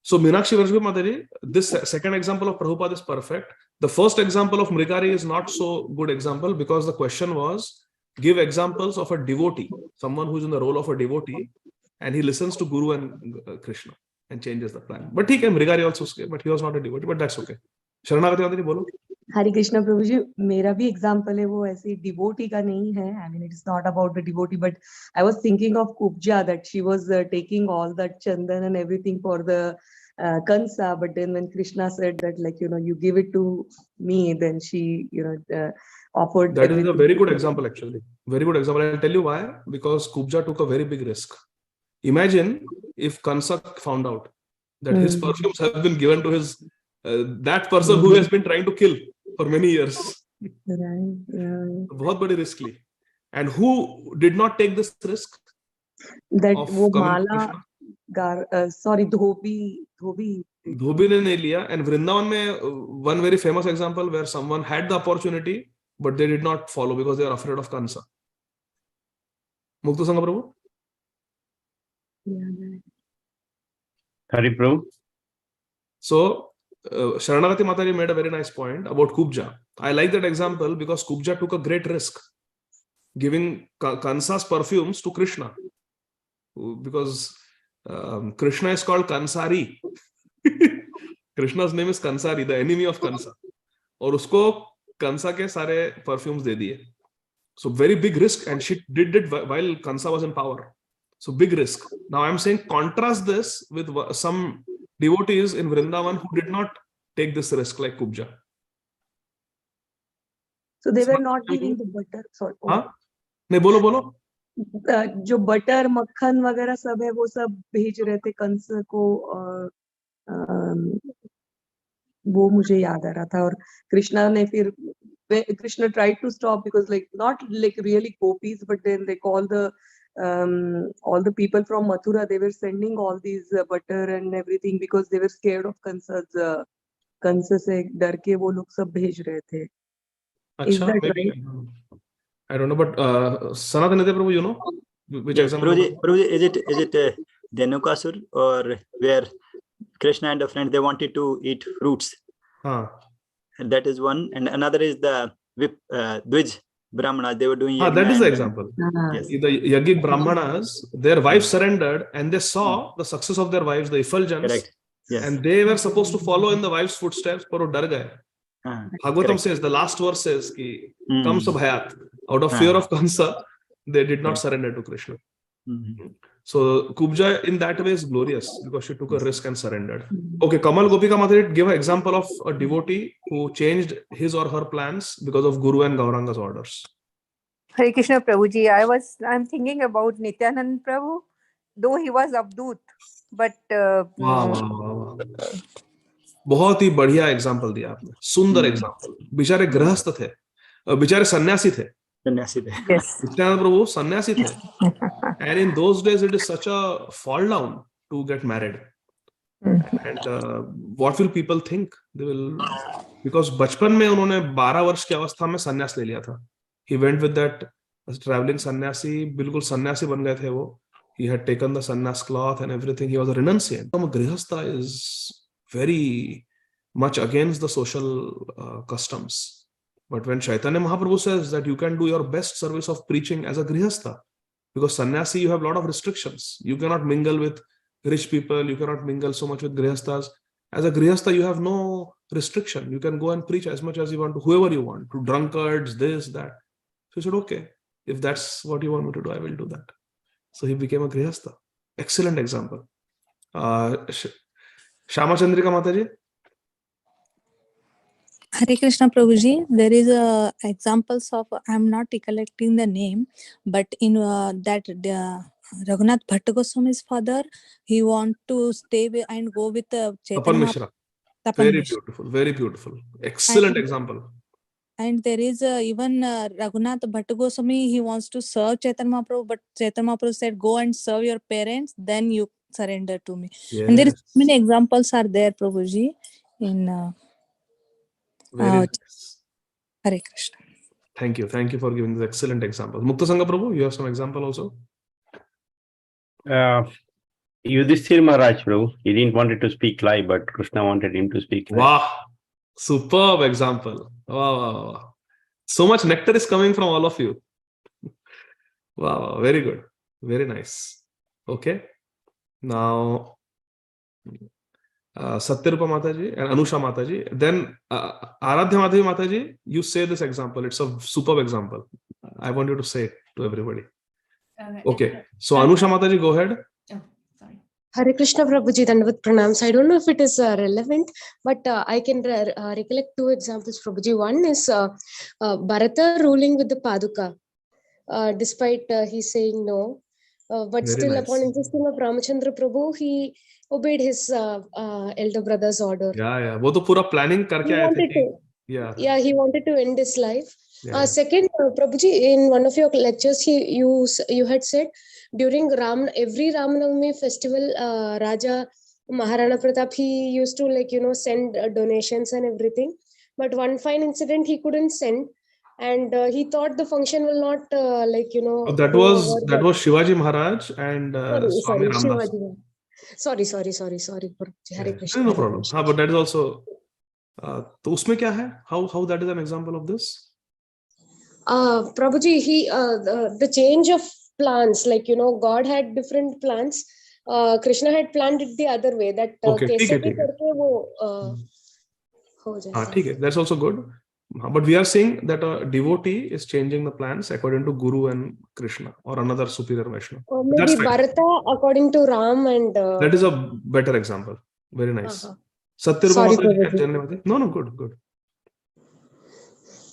So Meenakshi Rajgopi Mataji, this second example of Prabhupada is perfect. The first example of Mrigari is not so good example because the question was, give examples of a devotee, someone who's in the role of a devotee, and he listens to Guru and Krishna and changes the plan. But he can Mrigari also, but he was not a devotee, but that's okay. Sharanagati Mataji, bolo. Hare Krishna Prabhuji, मेरा भी example है वो ऐसे devotee का नहीं है. I mean, it is not about the devotee, but I was thinking of Kubja, that she was taking all that chandan and everything for the Kansa, but then when Krishna said that, like, you give it to me, then she, offered. That is a very good example, actually. Very good example. I'll tell you why. Because Kubja took a very big risk. Imagine if Kansa found out that his perfumes have been given to his that person who has been trying to kill for many years. Right. बहुत बड़ी risky. And who did not take this risk? That वो माला धोबी ने नहीं लिया. And Vrindavan में one very famous example where someone had the opportunity but they did not follow because they are afraid of Kansa. Mukta Sangha Prabhu? Hari Prabhu. So Sharanagati Mataji made a very nice point about Kubja. I like that example because Kubja took a great risk giving Kansa's perfumes to Krishna, because Krishna is called Kansari. Krishna's name is Kansari, the enemy of Kansa. और उसको Kansa के सारे perfumes दे दिए. So very big risk, and she did it while Kansa was in power. So big risk. Now I'm saying contrast this with some devotees in Vrindavan who did not take this risk like Kubja. So they were not giving the butter. Sorry. हाँ? नहीं बोलो. जो butter मक्खन वगैरह सब है वो सब भेज रहे थे कंस को, वो मुझे याद आ रहा था. और कृष्णा ने फिर Krishna tried to stop because not really gopis, but then they call all the people from Mathura. They were sending all these butter and everything because they were scared of Kansa से डर के वो लोग सब भेज रहे थे. Is that right? I don't know, but Sanatana Prabhu, you know which example? Prabhuji, is it Dhenukasur or where Krishna and a friend, they wanted to eat fruits. And that is one. And another is the Dvij Brahmana. They were doing that is the example. Yes. The Yagik Brahmanas, their wives surrendered and they saw the success of their wives, the effulgence. Correct. Yes. And they were supposed to follow in the wives' footsteps, but वो डर गए. Bhagavatam says, the last verse says, ki, Kamsa Bhayat. Out of fear of Kamsa, they did not surrender to Krishna. So Kubja in that way is glorious because she took a risk and surrendered. Okay, Kamal Gopika Mataji, give an example of a devotee who changed his or her plans because of Guru and Gauranga's orders. Hare Krishna Prabhuji, I'm thinking about Nityanand Prabhu, though he was Avdut, but बहुत ही बढ़िया example दिया आपने, सुंदर example. बेचारे गृहस्थ थे, बेचारे सन्यासी थे. Nityanand Prabhu सन्यासी थे. And in those days it is such a fall down to get married. And what will people think? They will, because बचपन में उन्होंने 12 वर्ष की अवस्था में सन्यास ले लिया था. He went with that traveling सन्यासी, बिल्कुल सन्यासी बन गए थे वो. He had taken the sannyas cloth and everything. He was a renunciant. Grihastha is very much against the social customs. But when Chaitanya Mahaprabhu says that you can do your best service of preaching as a grihastha, because sannyasi, you have a lot of restrictions. You cannot mingle with rich people. You cannot mingle so much with grihasthas. As a grihastha, you have no restriction. You can go and preach as much as you want to whoever you want, to drunkards, this, that. So he said, okay, if that's what you want me to do, I will do that. So he became a grihastha. Excellent example. Shama Chandrika Mataji. Hare Krishna Prabhuji, there is examples of, I'm not recollecting the name, but in that Raghunath Bhatta Goswami's father, he want to stay and go with Tapan Mishra. Very beautiful, very beautiful. Excellent example. And there is even Raghunath Bhatta Goswami, he wants to serve Chaitanya Mahaprabhu, but Chaitanya Mahaprabhu said, go and serve your parents, then you surrender to me. Yes. And there is many examples are there, Prabhuji, in Very nice. Hare Krishna. Thank you. Thank you for giving this excellent example. Mukta Sangha Prabhu, you have some example also? Yudhishthir Maharaj Prabhu, he didn't want to speak live, but Krishna wanted him to speak live. Wow. Superb example. Wow. So much nectar is coming from all of you. Wow. Very good. Very nice. Okay. Now, Satyarupa Mataji and Anusha Mataji. Then Aradhya Madhavi Mataji, you say this example. It's a superb example. I want you to say it to everybody. Okay. So Anusha Mataji, go ahead. Hare Krishna Prabhuji, Dandavat Pranams. I don't know if it is relevant, but I can recollect two examples, Prabhuji. One is Bharata ruling with the Paduka, despite he saying no. But very still, nice. Upon insisting of Ramachandra Prabhu, he obeyed his elder brother's order. Yeah. वो तो पूरा planning करके आए थे. Yeah, he wanted to end his life. Second, Prabhuji, in one of your lectures, you had said during every Ramanavami festival, Raja Maharana Pratap, he used to send donations and everything. But one fine incident he couldn't send, and he thought the function will not that was Shivaji Maharaj and Swami Ramdas. Sorry. Hare Krishna. No problem. But that is also. तो उसमें क्या है? How that is an example of this? Prabhuji, the change of plans, God had different plans. Krishna had planned it the other way. That that's also good. But we are saying that a devotee is changing the plans according to Guru and Krishna or another superior Vaishnava. Maybe Bharata according to Ram and. That is a better example. Very nice. Satyarupa Mataji. No, good.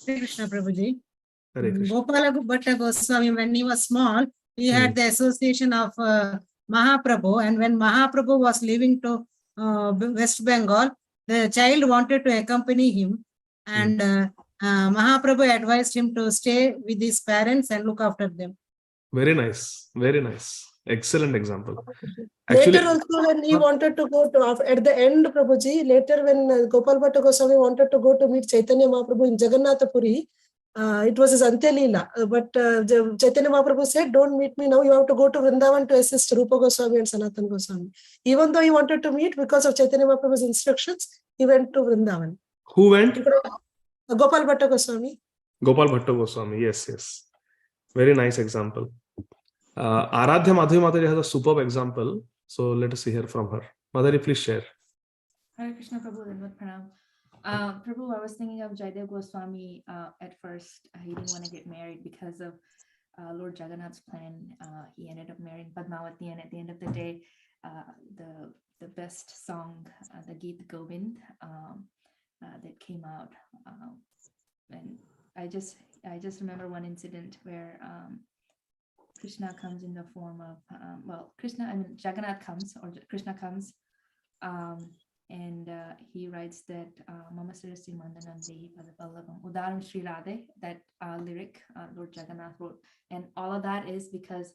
Hare Krishna Prabhuji. Gopala Bhatta Goswami, when he was small, he had the association of Mahaprabhu, and when Mahaprabhu was leaving to West Bengal, the child wanted to accompany him, and Mahaprabhu advised him to stay with his parents and look after them. Very nice. Excellent example. Actually, later also when he wanted to go to, at the end, Prabhuji, later when Gopal Bhatta Goswami wanted to go to meet Chaitanya Mahaprabhu in Jagannath Puri, it was his Antya Leela. But Chaitanya Mahaprabhu said, don't meet me now. You have to go to Vrindavan to assist Rupa Goswami and Sanatana Goswami. Even though he wanted to meet, because of Chaitanya Mahaprabhu's instructions, he went to Vrindavan. Who went? Gopal Bhatta Goswami. Gopal Bhatta Goswami. Yes, yes. Very nice example. Aradhya Madhavi Mataji has a superb example. So let us hear from her. Madhavi, please share. Hare Krishna Prabhu, Dandavat Pranam. Prabhu, I was thinking of Jaydev Goswami. At first, he didn't want to get married because of Lord Jagannath's plan. He ended up marrying Padmavati, and at the end of the day, the best song, the Geet Govind, that came out. And I just remember one incident where Krishna comes in the form of Jagannath comes, or Krishna comes, and he writes that Mama Sirasi Mandanam Dehi Padapallavam Udaram Sri Radhe, that lyric Lord Jagannath wrote, and all of that is because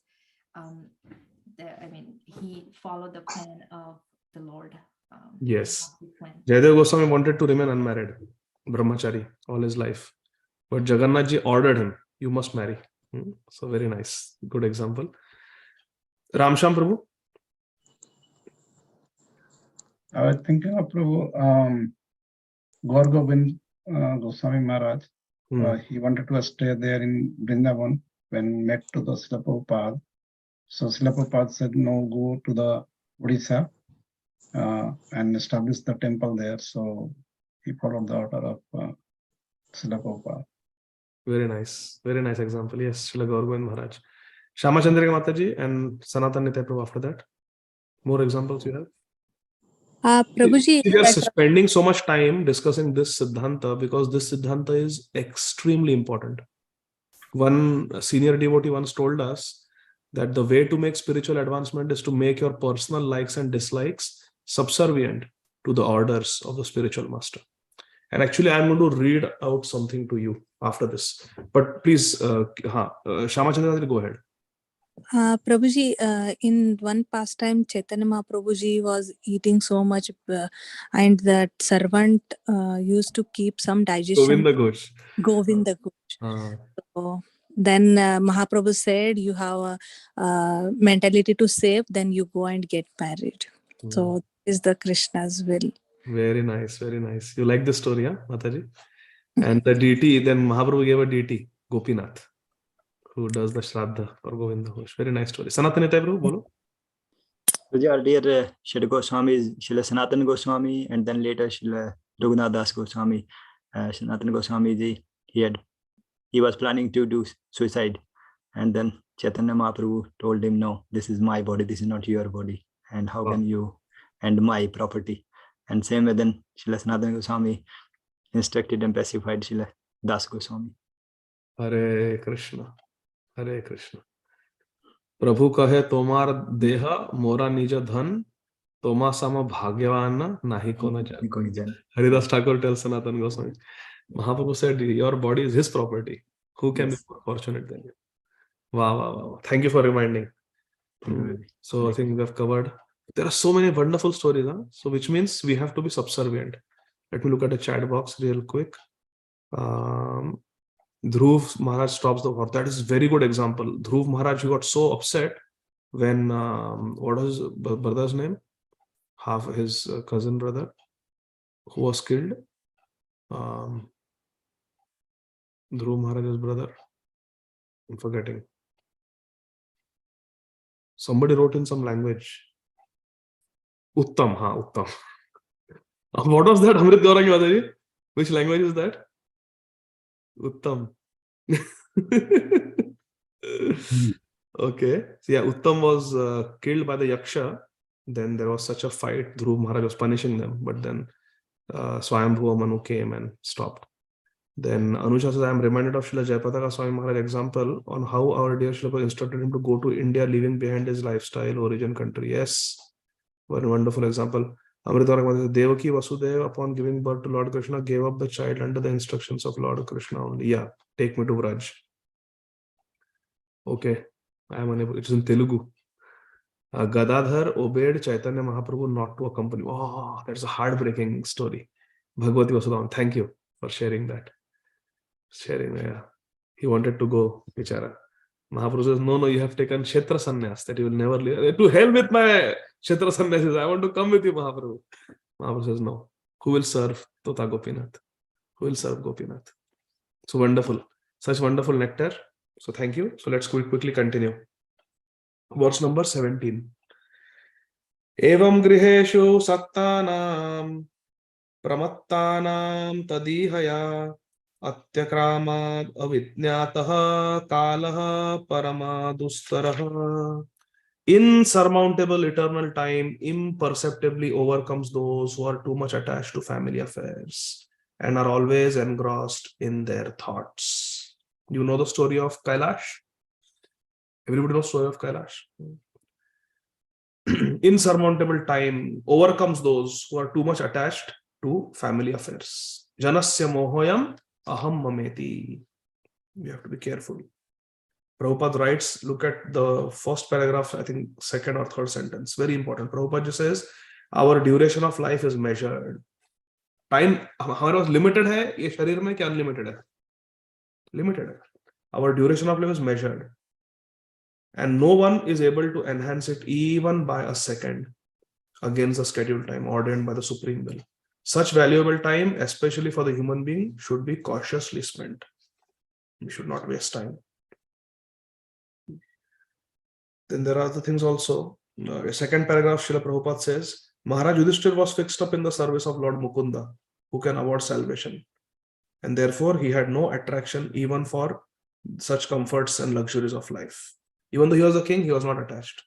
he followed the plan of the Lord. Yes. Jaydev Goswami wanted to remain unmarried, brahmachari, all his life. But Jagannath ji ordered him, you must marry. So very nice. Good example. Ramsham Prabhu? I was thinking of Prabhu, Gaur Gobind Goswami Maharaj. He wanted to stay there in Vrindavan when met to the Srila Prabhupada. So Srila Prabhupada said, no, go to the Odisha and establish the temple there. So he followed the order of Srila Prabhupada. Very nice example. Yes, Srila Gaur Gobind Maharaj. Shama Chandrika Mataji and Sanatan Nitya Prabhu after that. More examples you have? Prabhuji, we are spending so much time discussing this Siddhanta because this Siddhanta is extremely important. One senior devotee once told us that the way to make spiritual advancement is to make your personal likes and dislikes subservient to the orders of the spiritual master. And actually, I'm going to read out something to you after this. But please, Shama Chandra, go ahead. Prabhuji, in one pastime, Chaitanya Mahaprabhuji was eating so much, and that servant used to keep some digestion. Govinda Ghosh. So then Mahaprabhu said, you have a mentality to save, then you go and get married. So this is the Krishna's will. Very nice, very nice. You like the story, huh, Mataji? And the deity, then Mahaprabhu gave a deity, Gopinath, who does the Shraddha for Govinda Ghosh. Very nice story. Sanatana Prabhu, bolo. Earlier, Srila Goswami, Srila Sanatana Goswami, and then later Srila Raghunath Das Goswami. Sanatana Goswami ji, he was planning to do suicide, and then Chaitanya Mahaprabhu told him, no, this is my body, this is not your body, and how can you, and my property. And same way then Srila Sanatana Goswami instructed and pacified Srila Das Goswami. Hare Krishna. Hare Krishna. Prabhu kahe tomar deha mora nija dhan toma sama bhagyavana nahi kona jan. Haridas Thakur tells Sanatana Goswami. Mahaprabhu said, your body is his property. Who can be more fortunate than you? Wow, wow, wow. Thank you for reminding. So I think we have covered. There are so many wonderful stories, huh? So which means we have to be subservient. Let me look at the chat box real quick. Dhruv Maharaj stops the war. That is a very good example. Dhruv Maharaj, he got so upset when, what was his brother's name? Half his cousin brother who was killed. Dhruv Maharaj's brother. I'm forgetting. Somebody wrote in some language. Uttam, Uttam. What was that, Amrit Gaurangi Mataji? Which language is that? Uttam. Okay. So yeah, Uttam was killed by the Yaksha. Then there was such a fight. Dhruv Maharaj was punishing them. But then Swayambhuva Manu came and stopped. Then Anusha says, I am reminded of Srila Jayapataka Swami Maharaj example on how our dear Srila instructed him to go to India, leaving behind his lifestyle, origin, country. Yes. One wonderful example. Amritara Devaki Vasudeva, upon giving birth to Lord Krishna, gave up the child under the instructions of Lord Krishna only. Yeah, take me to Vraj. Okay, I am unable. It is in Telugu. Gadadhar obeyed Chaitanya Mahaprabhu not to accompany. Oh, that's a heartbreaking story. Bhagavati Vasudeva, thank you for sharing that. sharing. Yeah. He wanted to go, Bichara. Mahaprabhu says, no, you have taken Kshetra Sannyas, that you will never leave. To hell with my Kshetra Sannyasis, I want to come with you, Mahaprabhu. Mahaprabhu says, no. Who will serve Tota Gopinath? Who will serve Gopinath? So wonderful. Such wonderful nectar. So thank you. So let's quickly continue. Verse number 17. Evam griheshu sattanam pramattanam tadihaya atyakramad avidnyataha kalaha paramadustaraha. Insurmountable eternal time imperceptibly overcomes those who are too much attached to family affairs and are always engrossed in their thoughts. You know the story of Kailash? Everybody knows the story of Kailash. Insurmountable time overcomes those who are too much attached to family affairs. Janasya mohoyam aham mameti. We have to be careful. Prabhupada writes, look at the first paragraph, I think second or third sentence. Very important. Prabhupada just says, our duration of life is measured. Time हमारे पास limited है, ये शरीर में क्या unlimited है? Limited है. Our duration of life is measured. And no one is able to enhance it even by a second against the scheduled time ordained by the Supreme Will. Such valuable time, especially for the human being, should be cautiously spent. We should not waste time. Then there are other things also. Second paragraph, Srila Prabhupada says, Maharaj Yudhishthira was fixed up in the service of Lord Mukunda, who can award salvation. And therefore, he had no attraction even for such comforts and luxuries of life. Even though he was a king, he was not attached.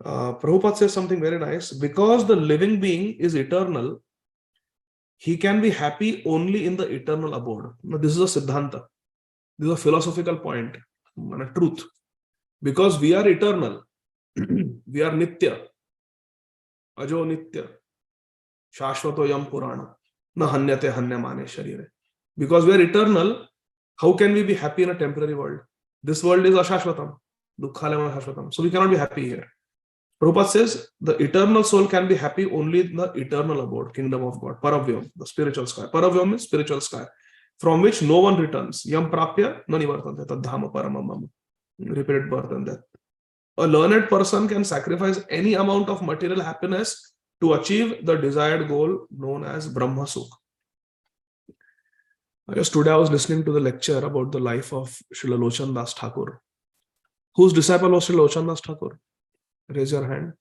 Prabhupada says something very nice. Because the living being is eternal, he can be happy only in the eternal abode. Now, this is a Siddhanta. This is a philosophical point and a truth. Because we are eternal, we are Nitya, Ajo Nitya, Shashvato Yam Purana, Na Hanyate Hanyamane Sharire. Because we are eternal, how can we be happy in a temporary world? This world is Ashashvatam, Dukkhalema Ashashvatam. So we cannot be happy here. Prabhupada says the eternal soul can be happy only in the eternal abode, kingdom of God, Paravyam, the spiritual sky. Paravyam is spiritual sky, from which no one returns. Yam Prapya, Nani Vartante, Tadhama Paramamam. Repeated birth and death. A learned person can sacrifice any amount of material happiness to achieve the desired goal known as Brahma Sukh. Just today I was listening to the lecture about the life of Srila Lochan Das Thakur. Whose disciple was Srila Lochan Das Thakur? Raise your hand.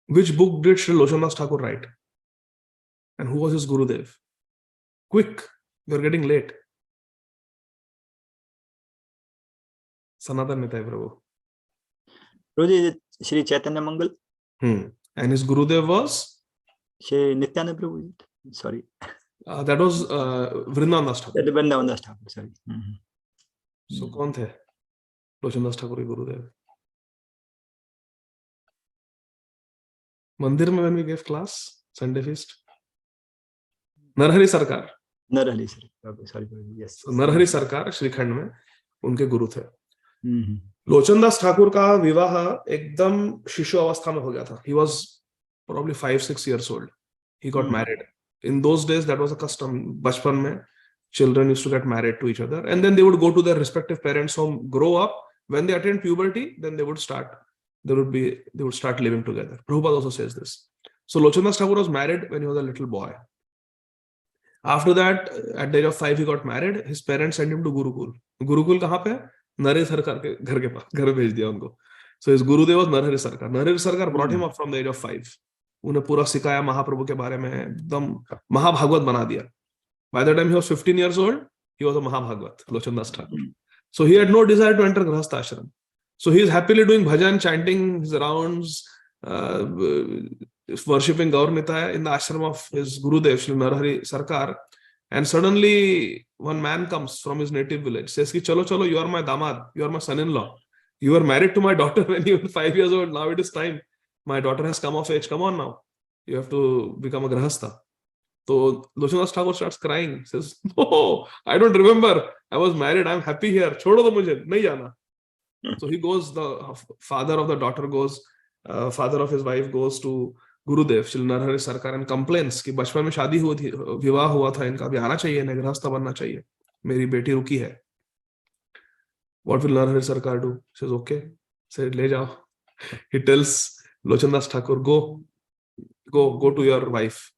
Which book did Srila Lochan Das Thakur write? And who was his Gurudev? Quick, you're getting late. Sanatan Nitai Prabhu. Prabhuji, Shri Chaitanya Mangal. And his Gurudev was? Shri Nityananda Prabhu. Sorry. That was Vrindavan Das Thakur. Vrindavan Das Thakur, sorry. So, kaun the? Lochan Das Thakur ke Gurudev. Mandir mein when we gave class, Sunday feast. Narhari Sarkar. Narhari Sarkar. Sorry, yes. So, Narhari Sarkar, Shrikhand में उनके गुरु थे. लोचन दास ठाकुर का विवाह एकदम शिशु अवस्था में हो गया था. He was probably 5-6 years old. He got married. In those days, that was a custom. Bachpan mein, children used to get married to each other, and then they would go to their respective parents' home, grow up. When they attained puberty, then they would start living together. Prabhupada also says this. So Lochan Das Thakur was married when he was a little boy. After that, at the age of 5, he got married. His parents sent him to Gurukul. Gurukul कहाँ पे? Narhari Sarkar के घर के पास, घर भेज दिया उनको. So his Gurudev was Narhari Sarkar. Narhari Sarkar brought him up from the age of 5. उन्हें पूरा सिखाया महाप्रभु के बारे में, एकदम महाभागवत बना दिया. By the time he was 15 years old, he was a Mahabhagavat, Lochan Das Thakur. So he had no desire to enter Grahastha ashram. So he is happily doing bhajan, chanting his rounds, worshipping Gaur Nitaya in the ashram of his Gurudev, Shri Narhari Sarkar. And suddenly one man comes from his native village, says, Chalo, chalo, you are my damad, you are my son-in-law. You were married to my daughter when you were 5 years old. Now it is time. My daughter has come of age. Come on now. You have to become a Grahastha. So Lochan Das Thakur starts crying. Says, no, I don't remember. I was married. I'm happy here. Chodo do mujhe. Nahi jana. So he goes, the father of the daughter goes, father of his wife goes to गुरुदेव श्री नरहरि सरकार and complains कि बचपन में शादी हुई थी, विवाह हुआ था इनका, अभी आना चाहिए, इन्हें गृहस्थ बनना चाहिए, मेरी बेटी रुकी है. What will Narahari Sarkar do? He says, okay, say, ले जाओ. He tells Lochandas Thakur, go to your wife.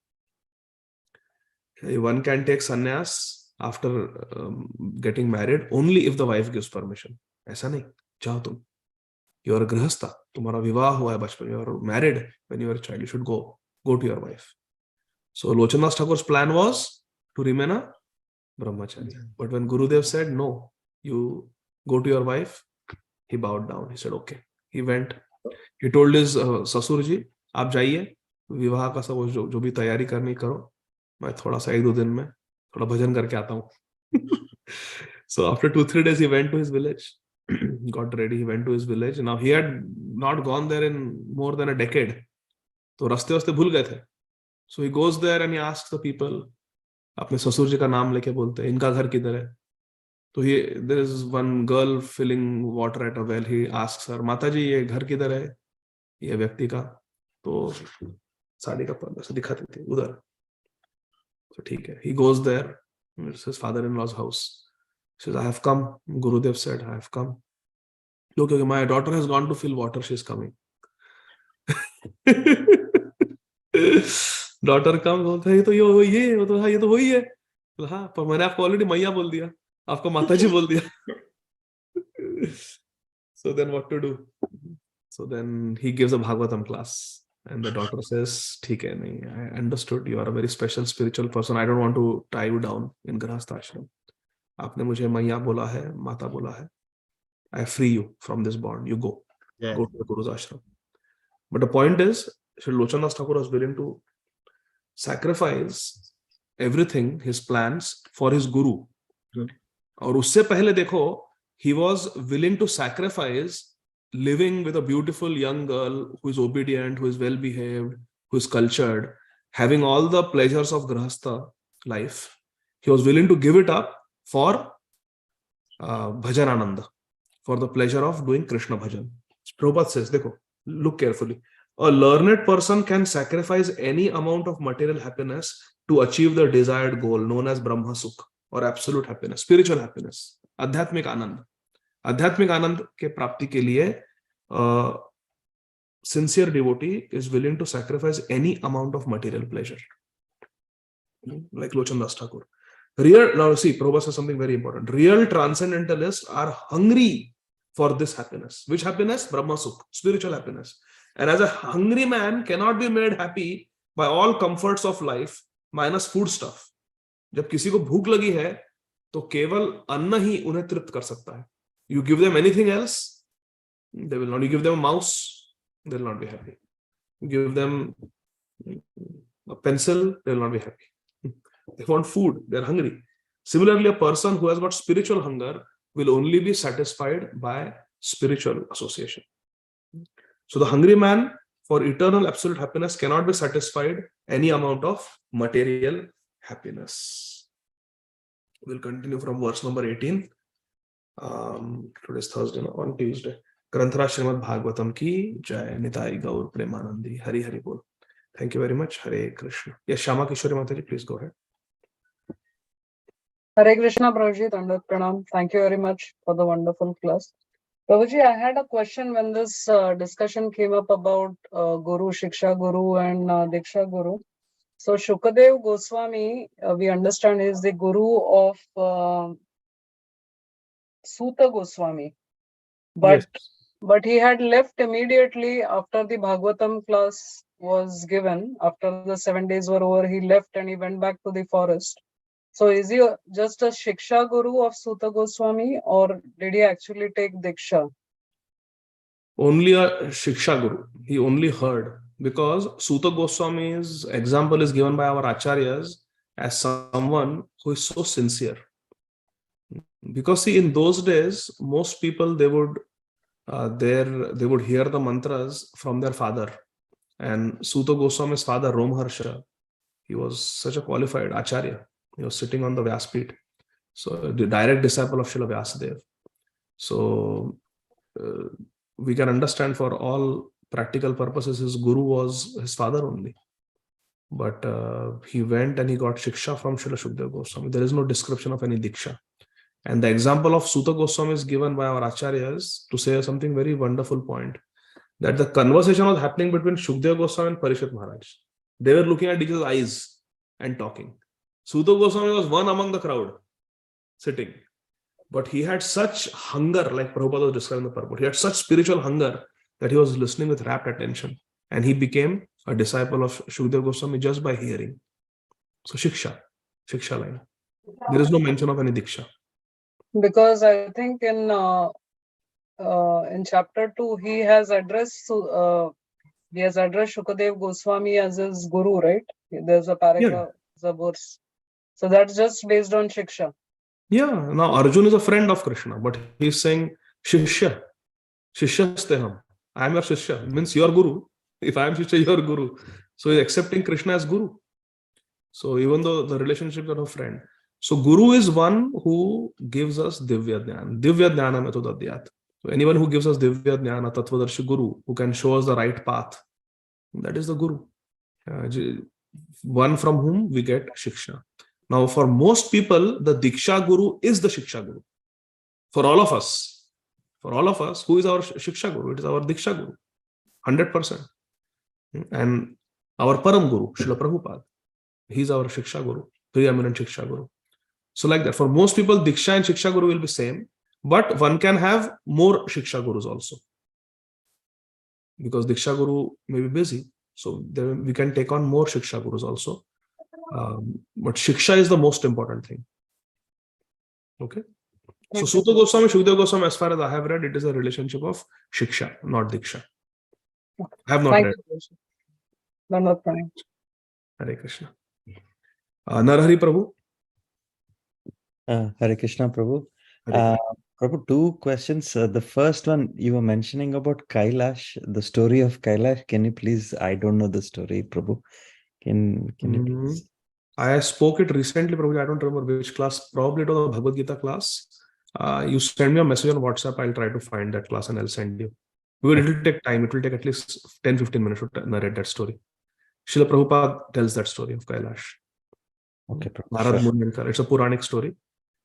One can take sannyas after getting married only if the wife gives permission. ऐसा नहीं, जाओ तुम. You are a grihastha, तुम्हारा विवाह हुआ है बचपन में, you are married when you were a child, you should go to your wife. So Lochandas Thakur's plan was to remain a brahmachari. But when Gurudev said, no, you go to your wife, he bowed down. He said, okay. He went. He told his ससुर जी, आप जाइए, विवाह का सब जो भी तैयारी करनी करो, मैं थोड़ा सा 1-2 दिन में थोड़ा भजन करके आता हूँ. So after 2-3 days, he went to his village. Got ready. He went to his village. Now he had not gone there in more than a decade. तो रास्ते भूल गए थे. So he goes there and he asks the people. अपने ससुर जी का नाम लेके बोलते हैं, इनका घर किधर है? तो there is one girl filling water at a well. He asks her, माता जी ये घर किधर है ये व्यक्ति का? तो साड़ी का पर्दा से दिखाती थी उधर. तो ठीक है. He goes there. It's his father-in-law's house. He says, I have come. Gurudev said, I have come. Look, okay, my daughter has gone to fill water. She's coming. Daughter comes, बोलता है ये तो वही है. हाँ, पर मैंने आपको ऑलरेडी मैया बोल दिया, आपको माताजी बोल दिया. So then what to do? So then he gives a Bhagavatam class and the daughter says, ठीक है, नहीं, I understood, you are a very special spiritual person, I don't want to tie you down in Grahastha ashram. आपने मुझे मैया बोला है, माता बोला है, I free you from this bond, you go to the Guru's ashram. But the point is, Sri Lochanas Thakur was willing to sacrifice everything, his plans, for his Guru. और उससे पहले देखो, he was willing to sacrifice living with a beautiful young girl who is obedient, who is well behaved, who is cultured, having all the pleasures of Grahastha life. He was willing to give it up for Bhajanananda, for the pleasure of doing Krishna Bhajan. Prabhupada says, देखो, look carefully. A learned person can sacrifice any amount of material happiness to achieve the desired goal known as Brahma Sukha or absolute happiness, spiritual happiness, आध्यात्मिक आनंद. आध्यात्मिक आनंद के प्राप्ति के लिए sincere devotee is willing to sacrifice any amount of material pleasure, like Lochanas Thakur. Now see, Prabhupada says something very important. Real transcendentalists are hungry for this happiness. Which happiness? Brahma Sukha, spiritual happiness. And as a hungry man cannot be made happy by all comforts of life minus food stuff. जब किसी को भूख लगी है तो केवल अन्न ही उन्हें तृप्त कर सकता है. You give them anything else, they will not. You give them a mouse, they will not be happy. You give them a pencil, they will not be happy. They want food, they are hungry. Similarly, a person who has got spiritual hunger will only be satisfied by spiritual association. So the hungry man for eternal absolute happiness cannot be satisfied any amount of material happiness. We'll continue from verse number 18. Today's Thursday, on Tuesday. Granthara Śrīmad Bhāgavatam ki jai, Nitai Gaur Premanandi, Hari Hari Bol. Thank you very much. Hare Krishna. Yes, Shama Kishori Mataji, please go ahead. Hare Krishna, Prabhuji, Dandavat Pranam. Thank you very much for the wonderful class. Prabhuji, I had a question when this discussion came up about Guru, Shiksha Guru and Diksha Guru. So Shukadev Goswami, we understand, is the Guru of Suta Goswami. But, but he had left immediately after the Bhagavatam class was given. After the 7 days were over, he left and he went back to the forest. So is he just a Shiksha Guru of Suta Goswami, or did he actually take Diksha? Only a Shiksha Guru. He only heard. Because Suta Goswami's example is given by our Acharyas as someone who is so sincere. Because see, in those days, most people, they would hear the mantras from their father. And Suta Goswami's father, Romharsha, he was such a qualified Acharya. He was sitting on the Vyaspit. So the direct disciple of Srila Vyasadeva. So we can understand for all practical purposes, his guru was his father only. But he went and he got shiksha from Srila Shukdev Goswami. There is no description of any diksha. And the example of Suta Goswami is given by our acharyas to say something very wonderful point, that the conversation was happening between Shukdev Goswami and Parishit Maharaj. They were looking at each other's eyes and talking. Suta Goswami was one among the crowd, sitting. But he had such hunger, like Prabhupada was describing the purport. He had such spiritual hunger that he was listening with rapt attention. And he became a disciple of Shukdev Goswami just by hearing. So Shiksha line. There is no mention of any Diksha. Because I think in chapter 2, he has addressed Shukadev Goswami as his guru, right? There's a paragraph, there's a verse. So that's just based on Shiksha. Yeah, now Arjun is a friend of Krishna, but he's saying Shishya. Shishyasteham. I am your Shishya. Means your guru. If I am Shishya, your guru. So he's accepting Krishna as guru. So even though the relationship is of a friend. So guru is one who gives us Divya Dhyan. Divya Dhyana Methodadhyat. So anyone who gives us Divya Dhyana, Tattvadarshi Guru, who can show us the right path, that is the guru. One from whom we get Shiksha. Now, for most people, the Diksha Guru is the Shiksha Guru. For all of us, who is our Shiksha Guru? It is our Diksha Guru, 100%. And our Param Guru, Srila Prabhupada, he is our Shiksha Guru, preeminent Shiksha Guru. So like that, for most people, Diksha and Shiksha Guru will be same, but one can have more Shiksha Gurus also. Because Diksha Guru may be busy, so then we can take on more Shiksha Gurus also. But Shiksha is the most important thing. Okay. So Suta Goswami, Shukdev Goswami, as far as I have read, it is a relationship of Shiksha, not Diksha. I have not read. Hare Krishna. Narahari Prabhu. Hare Krishna Prabhu. Prabhu, two questions. The first one, you were mentioning about Kailash, the story of Kailash. Can you please, I don't know the story, Prabhu. Can you please? I spoke it recently, Prabhu. I don't remember which class. Probably it was a Bhagavad Gita class. You send me a message on WhatsApp. I'll try to find that class and I'll send you. It will take time. It will take at least 10-15 minutes to narrate that story. Srila Prabhupada tells that story of Kailash. Okay, Prabhu. Narad Munyankar. It's a Puranic story.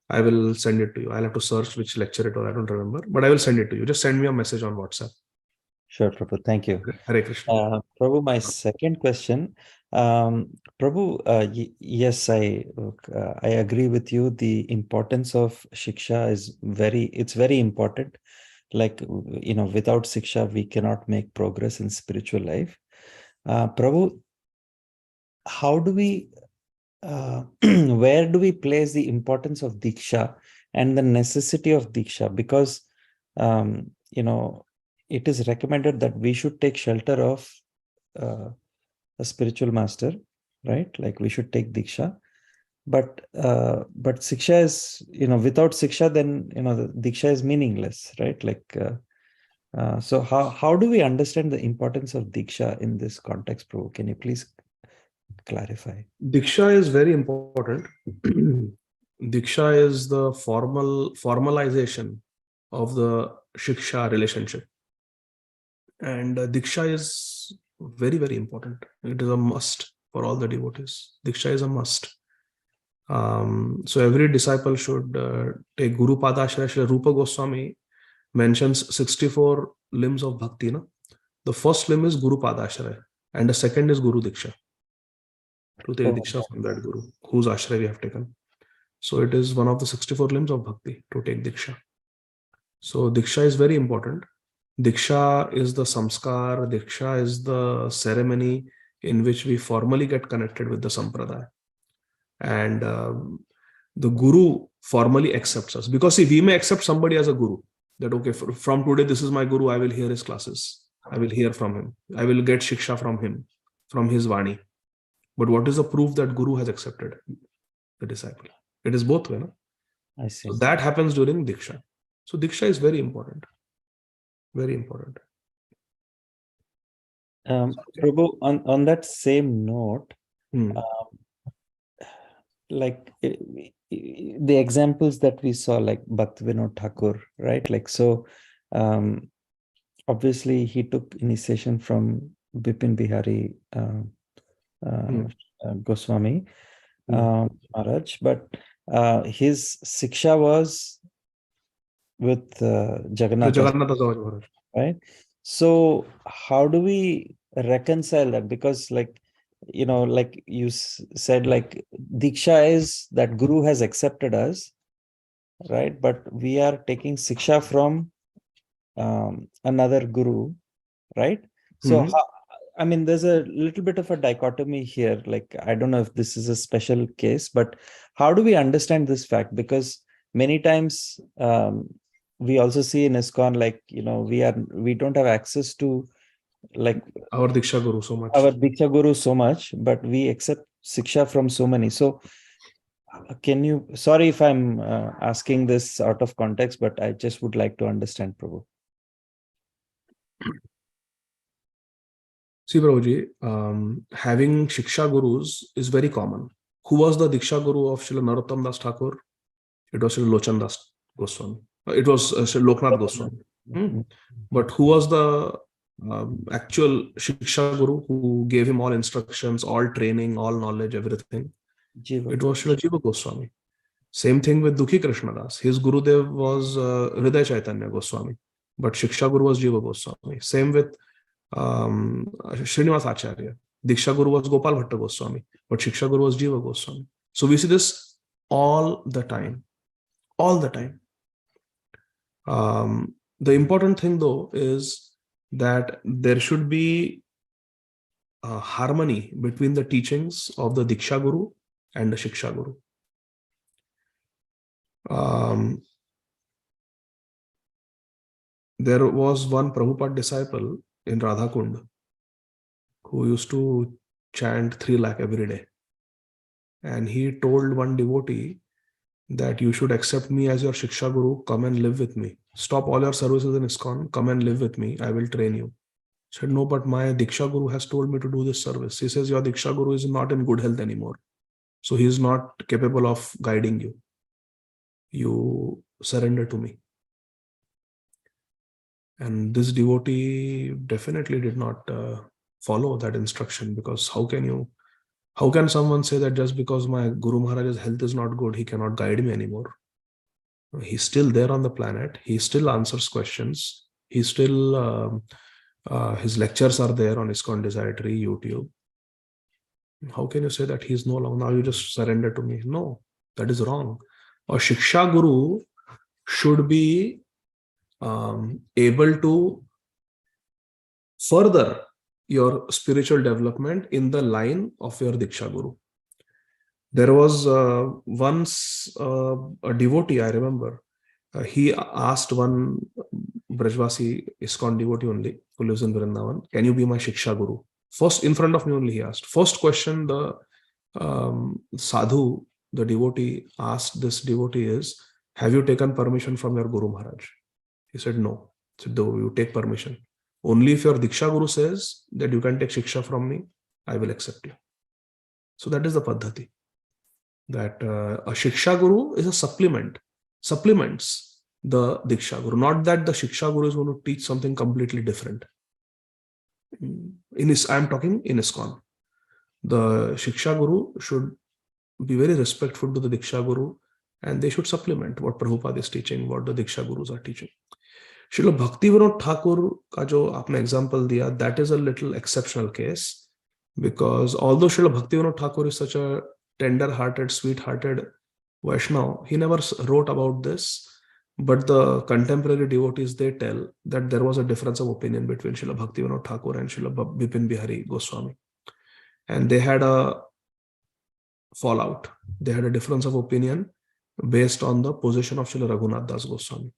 I will send it to you. I'll have to search which lecture it was. I don't remember, but I will send it to you. Just send me a message on WhatsApp. Sure, Prabhu. Thank you. Hare Krishna. Prabhu, my second question. Prabhu, yes, I agree with you. The importance of Shiksha is it's very important. Like, without Shiksha, we cannot make progress in spiritual life. Prabhu, how do we, where do we place the importance of Diksha and the necessity of Diksha? Because, it is recommended that we should take shelter of a spiritual master, right? Like we should take Diksha. But Siksha is, without Siksha, then, the Diksha is meaningless, right? Like, so how do we understand the importance of Diksha in this context, Prabhu? Can you please clarify? Diksha is very important. Diksha is the formalization of the Shiksha relationship. And Diksha is very, very important. It is a must for all the devotees. Diksha is a must. So every disciple should take Guru Padashraya. Srila Rupa Goswami mentions 64 limbs of Bhakti. No? The first limb is Guru Padashraya and the second is Guru Diksha. To take Diksha from that Guru, whose Ashraya we have taken. So it is one of the 64 limbs of Bhakti to take Diksha. So Diksha is very important. Diksha is the samskar, Diksha is the ceremony in which we formally get connected with the Sampradaya. And the Guru formally accepts us. Because see, we may accept somebody as a Guru. That, okay, from today, this is my Guru, I will hear his classes. I will hear from him. I will get Shiksha from him, from his Vani. But what is the proof that Guru has accepted the disciple? It is both way, no? I see. So that happens during Diksha. So Diksha is very important. Very important. Prabhu, on that same note, like the examples that we saw, like Bhakti Vinod Thakur, right? Like, so obviously he took initiation from Bipin Bihari Goswami Maharaj, but his Siksha was with Jagannath, right? So how do we reconcile that? Because like, you know, like you said, like Diksha is that Guru has accepted us, right? But we are taking Siksha from another Guru, right? So I mean, there's a little bit of a dichotomy here. Like, I don't know if this is a special case, but how do we understand this fact? Because many times we also see in ISKCON, like, you know, we don't have access to like our Diksha Guru so much. Our Diksha Guru so much, but we accept Siksha from so many. So can you, sorry if I'm asking this out of context, but I just would like to understand, Prabhu. See, Prabhuji, having Shiksha Gurus is very common. Who was the Diksha Guru of Srila Narottam Das Thakur? It was Srila Lochan Das Goswami. It was Srila Loknath Goswami. But who was the actual Shiksha Guru who gave him all instructions, all training, all knowledge, everything? It was Srila Jiva Goswami. Same thing with Dukhi Krishnadas. His Gurudev was Hriday Chaitanya Goswami, but Shiksha Guru was Jiva Goswami. Same with Srinivas Acharya. Diksha Guru was Gopal Bhatta Goswami, but Shiksha Guru was Jiva Goswami. So we see this all the time. All the time. The important thing though is that there should be a harmony between the teachings of the Diksha Guru and the Shiksha Guru. There was one Prabhupada disciple in Radhakund who used to chant 3 lakh every day. And he told one devotee that you should accept me as your Shiksha Guru, come and live with me. Stop all your services in ISKCON, come and live with me, I will train you. He said, no, but my Diksha Guru has told me to do this service. He says, your Diksha Guru is not in good health anymore. So he is not capable of guiding you. You surrender to me. And this devotee definitely did not follow that instruction, because how can someone say that just because my Guru Maharaj's health is not good, he cannot guide me anymore? He's still there on the planet. He still answers questions. He's still, his lectures are there on ISKCON Desiratory, YouTube. How can you say that he's no longer, now you just surrender to me? No, that is wrong. A Shiksha Guru should be able to further your spiritual development in the line of your Diksha Guru. There was once a devotee, I remember, he asked one Brajvasi ISKCON devotee only, who lives in Vrindavan, can you be my Shiksha Guru? First, in front of me only he asked. First question the sadhu, the devotee, asked this devotee is, have you taken permission from your Guru Maharaj? He said, no. He said, do you take permission? Only if your Diksha Guru says that you can take Shiksha from me, I will accept you. So that is the Paddhati. That a Shiksha Guru is a supplement, supplements the Diksha Guru. Not that the Shiksha Guru is going to teach something completely different. I am talking in ISKCON. The Shiksha Guru should be very respectful to the Diksha Guru, and they should supplement what Prabhupada is teaching, what the Diksha Gurus are teaching. Srila Bhakti Vinod Thakur ka jo aapne example diya, that is a little exceptional case, because although Srila Bhakti Vinod Thakur is such a tender-hearted, sweet-hearted Vaishnava, he never wrote about this, but the contemporary devotees, they tell that there was a difference of opinion between Srila Bhakti Vinod Thakur and Srila Bipin Bihari Goswami. And they had a fallout. They had a difference of opinion based on the position of Srila Raghunath Das Goswami.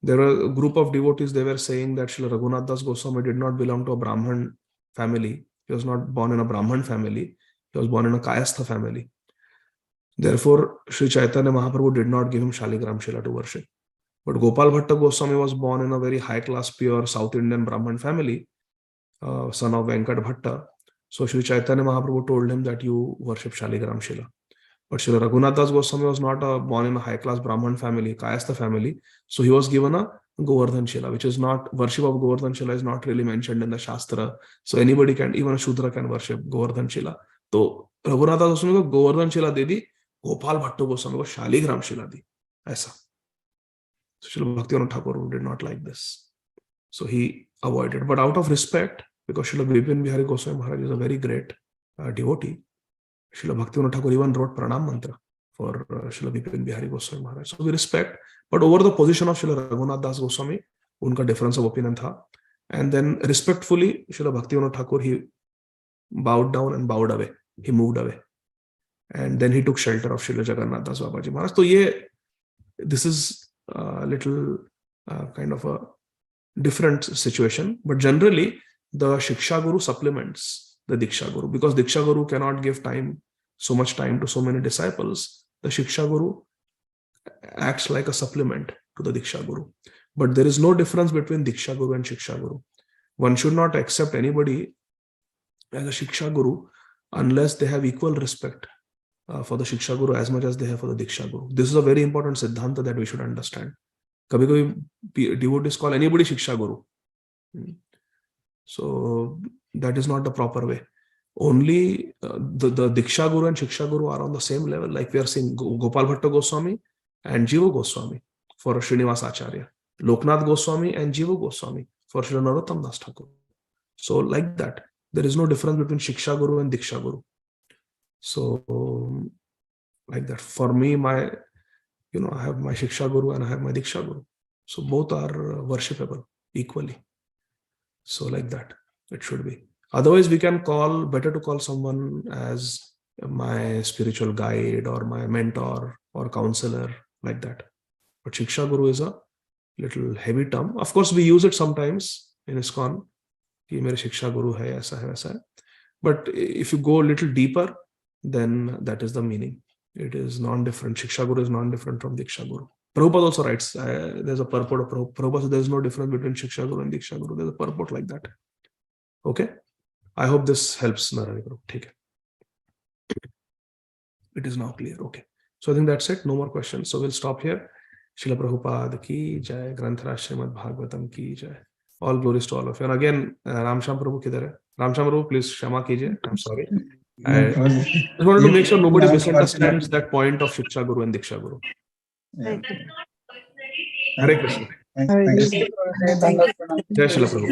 There were a group of devotees, they were saying that Srila Raghunath Das Goswami did not belong to a Brahman family. He was not born in a Brahman family. He was born in a Kayastha family. Therefore, Sri Chaitanya Mahaprabhu did not give him Shaligram Shila to worship. But Gopal Bhatta Goswami was born in a very high-class, pure South Indian Brahman family, son of Venkat Bhatta. So Sri Chaitanya Mahaprabhu told him that you worship Shaligram Shila. But Srila Raghunath Das Goswami was not born in a high-class Brahman family, Kayastha family. So he was given a Govardhan Shila, which is not, worship of Govardhan Shila is not really mentioned in the Shastra. So anybody can, even a Shudra can worship Govardhan Shila. So Raghunatha Goswami को Govardhan Shila दे दी, Gopal Bhattu Goswami को Shaligram Shila दी, ऐसा. So Srila Bhaktivinoda Thakur did not like this. So he avoided. But out of respect, because Srila Vipin Bihari Goswami Maharaj is a very great devotee, Srila Bhaktivinoda Thakur even wrote Pranam Mantra for Srila Vipin Bihari Goswami Maharaj. So we respect. But over the position of Srila Raghunath Das Goswami, unka difference of opinion tha. And then respectfully, Srila Bhaktivinoda Thakur, he bowed down and bowed away. He moved away. And then he took shelter of Srila Jagannath Das Babaji Maharaj. So this is a little kind of a different situation. But generally, the Shiksha Guru supplements the Diksha Guru. Because Diksha Guru cannot give so much time to so many disciples. The Shiksha Guru acts like a supplement to the Diksha Guru. But there is no difference between Diksha Guru and Shiksha Guru. One should not accept anybody as a Shiksha Guru unless they have equal respect for the Shiksha Guru as much as they have for the Diksha Guru. This is a very important Siddhanta that we should understand. Kabhi devotees call anybody Shiksha Guru. So that is not the proper way. Only the Diksha Guru and Shiksha Guru are on the same level. Like we are seeing Gopal Bhatta Goswami and Jiva Goswami for Srinivas Acharya, Loknath Goswami and Jiva Goswami for Srila Narottam Das Thakur. So like that, there is no difference between Shiksha Guru and Diksha Guru. So like that, for me, I have my Shiksha Guru and I have my Diksha Guru. So both are worshipable equally. So like that, it should be. Otherwise, we can better to call someone as my spiritual guide or my mentor or counselor, like that. But Shiksha Guru is a little heavy term. Of course, we use it sometimes in ISKCON. Ki mere Shiksha Guru hai, aisa hai, waisa hai. But if you go a little deeper, then that is the meaning. It is non-different. Shiksha Guru is non-different from Diksha Guru. Prabhupada also writes, there's a purport of Prabhupada, so there's no difference between Shiksha Guru and Diksha Guru. There's a purport like that. Okay? I hope this helps, Narayana Guru. Take it. It is now clear. Okay. So I think that's it. No more questions. So we'll stop here. Srila Prabhupada ki jai. Granthara Śrīmad Bhāgavatam ki jai. All glories to all of you. And again, Ramsham Prabhu kidhar hai? Ramsham Prabhu, please Shama kijiye. I'm sorry. I just wanted to make sure nobody misunderstands that point of Shiksha Guru and Diksha Guru. Yeah. Hare Krishna. Thank you. Jai Srila Prabhu.